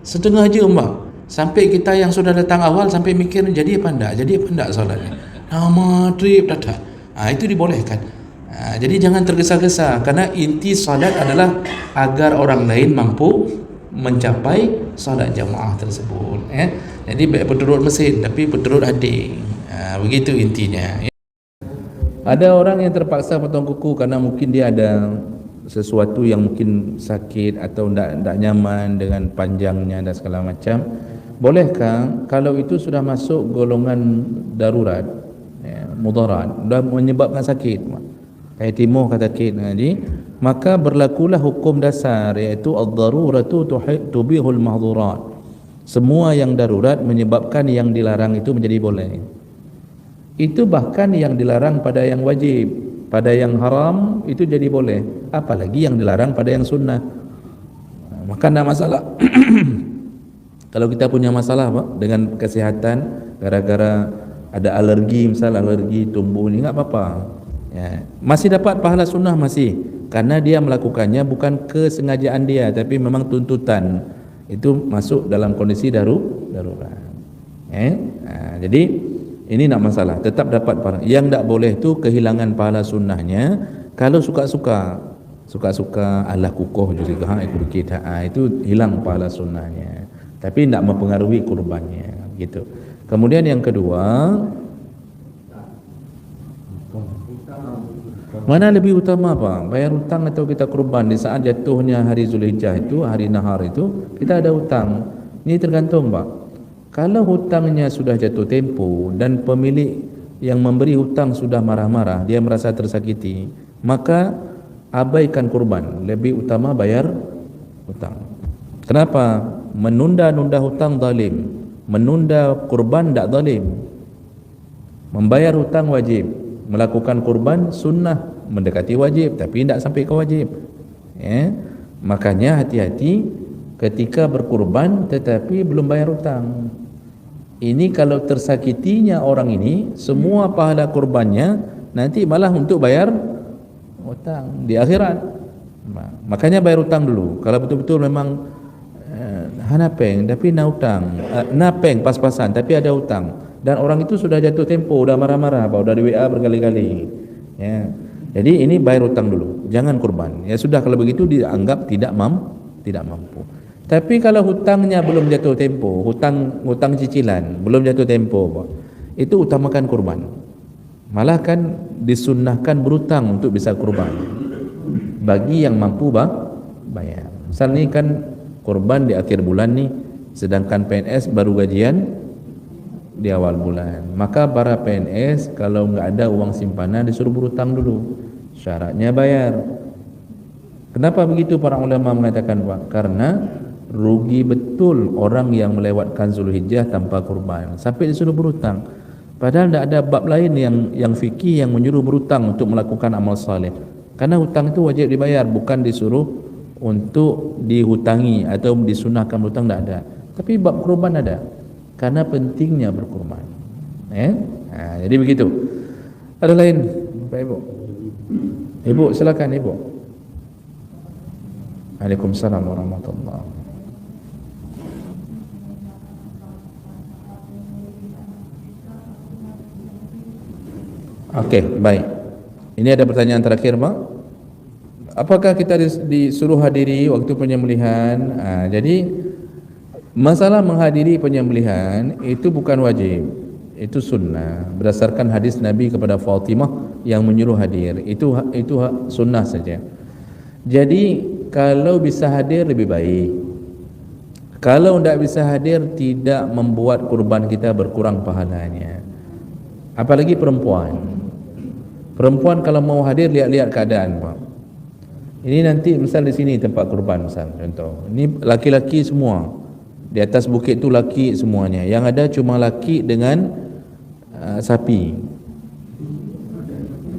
Setengah jam, Mbak. Sampai kita yang sudah datang awal sampai mikir jadi apa enggak solatnya. Maghrib dah. Itu dibolehkan. Jadi jangan tergesa-gesa, karena inti salat adalah agar orang lain mampu mencapai salat jamaah tersebut. Jadi baik berturut mesin tapi berturut hati. Begitu intinya. Ada orang yang terpaksa potong kuku karena mungkin dia ada sesuatu yang mungkin sakit atau tidak nyaman dengan panjangnya dan segala macam. Bolehkah kalau itu sudah masuk golongan darurat, mudarat, sudah menyebabkan sakit, kayak timur kata sakit tadi, maka berlakulah hukum dasar, iaitu ad-daruratu tubihul mahdhurat. Semua yang darurat menyebabkan yang dilarang itu menjadi boleh. Itu bahkan yang dilarang pada yang wajib, pada yang haram itu jadi boleh, apalagi yang dilarang pada yang sunnah. Maka tidak masalah. Kalau kita punya masalah dengan kesihatan, gara-gara ada alergi, misal alergi tumbuh ini, enggak apa-apa. Ya, masih dapat pahala sunnah masih, karena dia melakukannya bukan kesengajaan dia, tapi memang tuntutan. Itu masuk dalam kondisi darurat. Jadi ini tak masalah, tetap dapat pahala. Yang tak boleh tu kehilangan pahala sunnahnya kalau suka-suka Allah kukuh juga ikut kita, itu hilang pahala sunnahnya, tapi tidak mempengaruhi kurbannya gitu. Kemudian yang kedua, mana lebih utama Pak? Bayar hutang atau kita kurban? Di saat jatuhnya hari Zulhijjah itu, hari nahar itu, kita ada hutang. Ini tergantung Pak. Kalau hutangnya sudah jatuh tempo dan pemilik yang memberi hutang sudah marah-marah, dia merasa tersakiti, maka abaikan kurban, lebih utama bayar hutang. Kenapa? Menunda-nunda hutang zalim, menunda kurban tak zalim. Membayar hutang wajib, melakukan kurban sunnah, mendekati wajib tapi tidak sampai ke wajib. Makanya hati-hati ketika berkurban tetapi belum bayar hutang. Ini kalau tersakitinya orang ini, semua pahala kurbannya nanti malah untuk bayar hutang di akhirat. Makanya bayar hutang dulu. Kalau betul-betul memang hanapeng tapi na hutang, napeng pas-pasan tapi ada hutang, dan orang itu sudah jatuh tempo, sudah marah-marah, sudah di WA berkali-kali. Ya. Jadi ini bayar hutang dulu, jangan kurban. Ya sudah, kalau begitu dianggap tidak mampu. Tapi kalau hutangnya belum jatuh tempo, hutang cicilan belum jatuh tempo, itu utamakan kurban. Malah kan disunnahkan berhutang untuk bisa kurban bagi yang mampu bayar. Misal ni kan kurban di akhir bulan ni, sedangkan PNS baru gajian di awal bulan. Maka para PNS kalau enggak ada uang simpanan disuruh berhutang dulu. Syaratnya bayar. Kenapa begitu para ulama mengatakan Pak? Karena rugi betul orang yang melewatkan Zulhijjah tanpa kurban sampai disuruh berhutang. Padahal tidak ada bab lain yang fikih yang menyuruh berhutang untuk melakukan amal saleh. Karena hutang itu wajib dibayar, bukan disuruh untuk dihutangi atau disunahkan berhutang, tidak ada. Tapi bab kurban ada, karena pentingnya berkurban. Jadi begitu. Ada lain Pak Ibu? Ibu silakan Ibu. Waalaikumsalam warahmatullahi wabarakatuh. Okey, baik. Ini ada pertanyaan terakhir Pak. Apakah kita disuruh hadiri waktu penyembelihan? Jadi masalah menghadiri penyembelihan itu bukan wajib, itu sunnah. Berdasarkan hadis Nabi kepada Fatimah yang menyuruh hadir, itu sunnah saja. Jadi kalau bisa hadir lebih baik. Kalau tidak bisa hadir, tidak membuat kurban kita berkurang pahalanya. Apalagi perempuan. Perempuan kalau mau hadir, lihat-lihat keadaan Pak. Ini nanti misal di sini tempat kurban misal, contoh. Ini laki-laki semua. Di atas bukit tu laki semuanya. Yang ada cuma laki dengan sapi.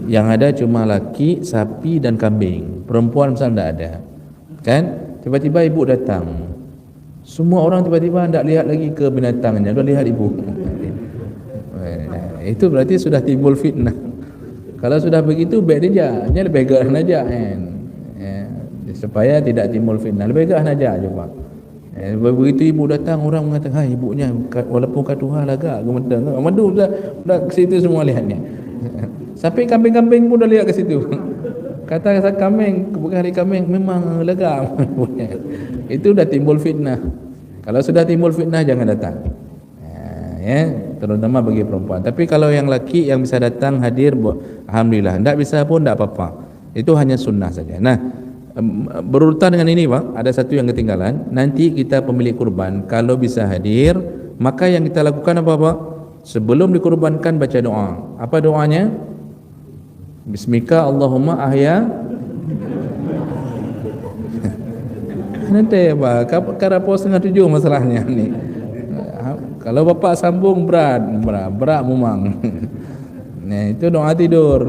Yang ada cuma laki, sapi dan kambing. Perempuan misal tidak ada. Kan? Tiba-tiba ibu datang. Semua orang tiba-tiba tidak lihat lagi ke binatangnya, sudah lihat ibu. Itu berarti sudah timbul fitnah. Kalau sudah begitu, baik dia lebih gerah saja kan. Supaya tidak timbul fitnah, lebih gerah saja coba. Begitu ibu datang, orang mengatakan, "Hai ibunya, walaupun katuha lagak gemetar." Madu sudah ke situ semua lihatnya. Sampai kambing-kambing pun dah lihat ke situ. Kata kambing, bukan hari kambing, memang lega. Itu dah timbul fitnah. Kalau sudah timbul fitnah, jangan datang. Ya. terutama bagi perempuan. Tapi kalau yang laki yang bisa datang hadir, alhamdulillah. Tidak bisa pun tidak apa-apa. Itu hanya sunnah saja. Nah, berurutan dengan ini Pak, ada satu yang ketinggalan. Nanti kita pemilik kurban kalau bisa hadir, maka yang kita lakukan apa Pak? Sebelum dikurbankan baca doa. Apa doanya? Bismika Allahumma ahya. Nanti Pak, karapo 6:30 masalahnya ni. Kalau bapak sambung berat memang. Nah, itu doa tidur.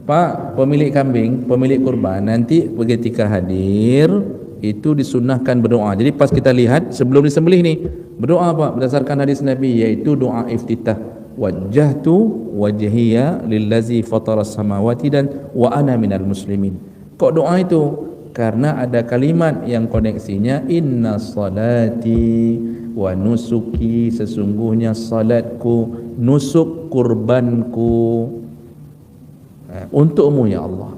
Pak, pemilik kambing, pemilik kurban, nanti ketika hadir itu disunnahkan berdoa. Jadi pas kita lihat sebelum disembelih ni, berdoa Pak berdasarkan hadis Nabi, yaitu doa iftitah. Wajjahtu wajhiya lillazi fataras samawati dan wa ana minal muslimin. Kok doa itu? Karena ada kalimat yang koneksinya inna salati wa nusuki, sesungguhnya salatku, nusuk kurbanku untukmu ya Allah,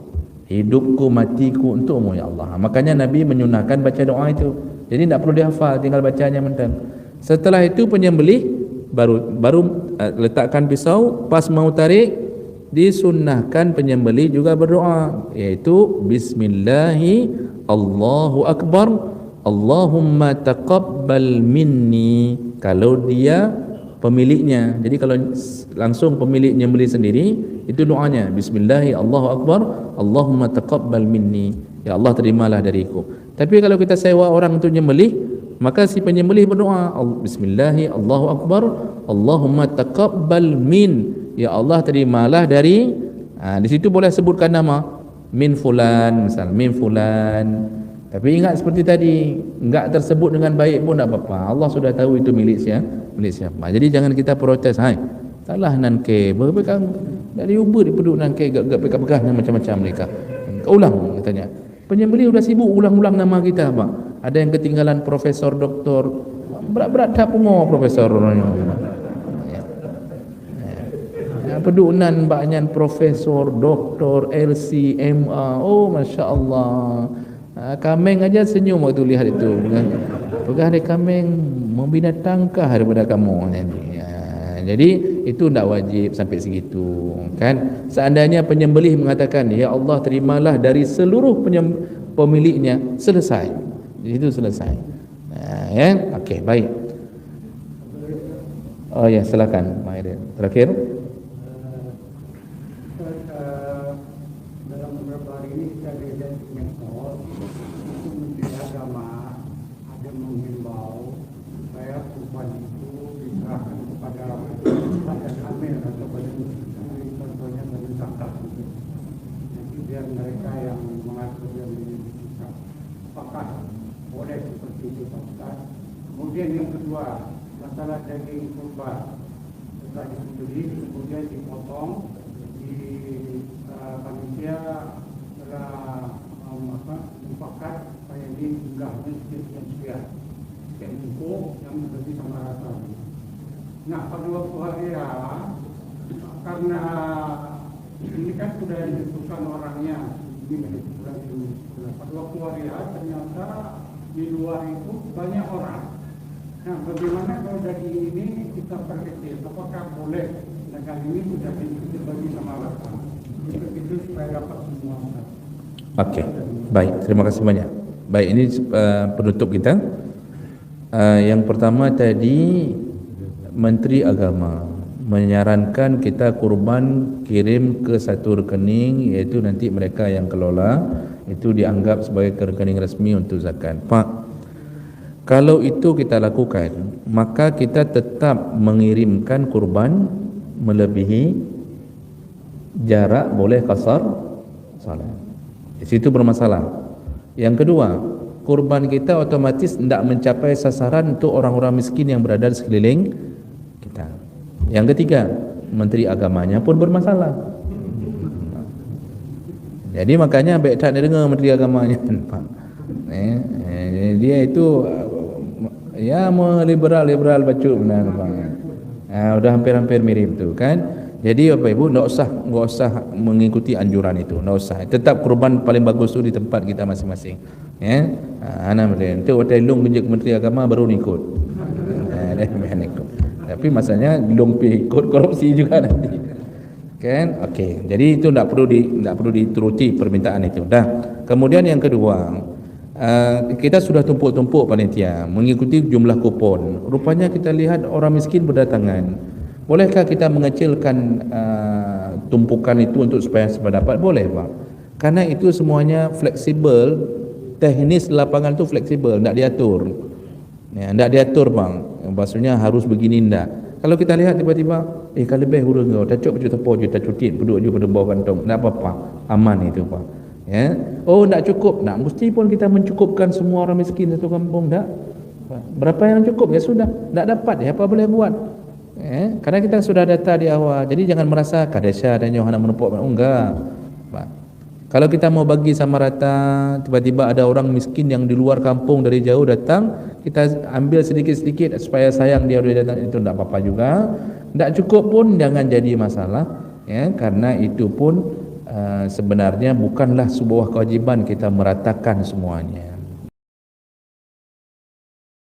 hidupku matiku untukmu ya Allah. Makanya Nabi menyunahkan baca doa itu. Jadi tidak perlu dihafal, tinggal bacanya mentang. Setelah itu penyembelih baru letakkan pisau, pas mau tarik disunnahkan penyembelih juga berdoa, yaitu bismillahi Allahu akbar Allahumma taqabbal minni, kalau dia pemiliknya. Jadi kalau langsung pemilik nyembelih sendiri, itu doanya bismillahi Allahu akbar Allahumma taqabbal minni, ya Allah terimalah dariku. Tapi kalau kita sewa orang untuk nyembelih, maka si penyembelih berdoa bismillahi Allahu akbar Allahumma taqabbal min, ya Allah terimalah dari di situ boleh sebutkan nama min fulan, misal min fulan. Tapi ingat seperti tadi, enggak tersebut dengan baik pun tak apa-apa. Allah sudah tahu itu milik siapa. Jadi jangan kita protes, hai salah nan ke berpegang dari Uber dipeduk nan ke gak pegah-pegahnya macam-macam mereka. Ulang katanya. Penyembelih sudah sibuk ulang-ulang nama kita Pak. Ada yang ketinggalan profesor, doktor, berat-berat dah pungo profesor orangnya. Pedunan banyak profesor, doktor, LC, MA. Oh Masya Allah. Kameng aja senyum waktu lihat itu. Pegah dia kameng membinatangkah daripada kamu. Jadi itu tidak wajib sampai segitu kan. Seandainya penyembelih mengatakan ya Allah terimalah dari seluruh pemiliknya, selesai. Itu selesai. Ya, okey, baik. Oh ya, silakan Pak Aidil. Terakhir. Dalam beberapa hari ini kita lihat Mentor itu Menteri Agama ada menghimbau supaya kurban itu diserahkan kepada Amir atau pada Muslim, contohnya pada zakat. Jadi biar mereka yang mengatur yang bisa. Apakah boleh seperti itu Pak Ustaz? Kemudian yang kedua, masalah daging kurban. Setelah disembelih kemudian dipotong, di panitia telah mufakat supaya ini jumlahnya sekian bungkus yang berarti sama rata. Nah pada waktu hari raya, karena ini kan sudah ditentukan orangnya, ini pada waktu hari raya ternyata di luar itu banyak orang. Nah bagaimana kalau daging ini kita perkecil, apakah boleh daging ini sudah dibagi sama rata? Itu supaya dapat semua. Okey, baik, terima kasih banyak. Baik, ini penutup kita. Yang pertama tadi Menteri Agama menyarankan kita kurban kirim ke satu rekening, iaitu nanti mereka yang kelola itu dianggap sebagai rekening resmi untuk zakat. Pak, kalau itu kita lakukan, maka kita tetap mengirimkan kurban melebihi jarak, boleh kasar salah. Di situ bermasalah. Yang kedua, kurban kita otomatis tidak mencapai sasaran untuk orang-orang miskin yang berada di sekeliling kita. Yang ketiga, Menteri Agamanya pun bermasalah. Jadi makanya baik tak dengar Menteri Agamanya, Pak. Dia itu ya liberal bacuk benar, Pak. Udah hampir-hampir mirip tu kan. Jadi Bapak Ibu enggak usah mengikuti anjuran itu, enggak usah. Tetap kurban paling bagus tu di tempat kita masing-masing. Ya. Ana mesti tu hotel lung menjek Menteri Agama baru ikut. Dah ikut. tapi masalahnya belum ikut korupsi juga nanti. Kan? Okey. Jadi itu tak perlu dituruti permintaan itu. Dah. Kemudian yang kedua, kita sudah tumpuk-tumpuk panitia mengikuti jumlah kupon. Rupanya kita lihat orang miskin berdatangan. Bolehkah kita mengecilkan tumpukan itu untuk supaya dapat? Boleh, Pak. Karena itu semuanya fleksibel, teknis lapangan itu fleksibel, tak diatur. Ya, tak diatur, Bang. Maksudnya harus begini ndak. Kalau kita lihat tiba-tiba, kalau lebih huruf kau, tak cukup juta po, juta cutit, duduk je pada bawah kantong. Tak apa-apa, aman itu, Pak. Ya. Oh, tak cukup. Tak mesti pun kita mencukupkan semua orang miskin satu kampung, tak. Berapa yang cukup ya sudah. Tak dapat ya apa boleh buat. Karena kita sudah data di awal. Jadi jangan merasa kadesya dan Yohana menepuk. Oh, enggak. Pak. Kalau kita mau bagi sama rata, tiba-tiba ada orang miskin yang di luar kampung dari jauh datang, kita ambil sedikit-sedikit supaya sayang dia sudah datang, itu tidak apa-apa juga. Tidak cukup pun jangan jadi masalah, ya, karena itu pun sebenarnya bukanlah sebuah kewajiban kita meratakan semuanya.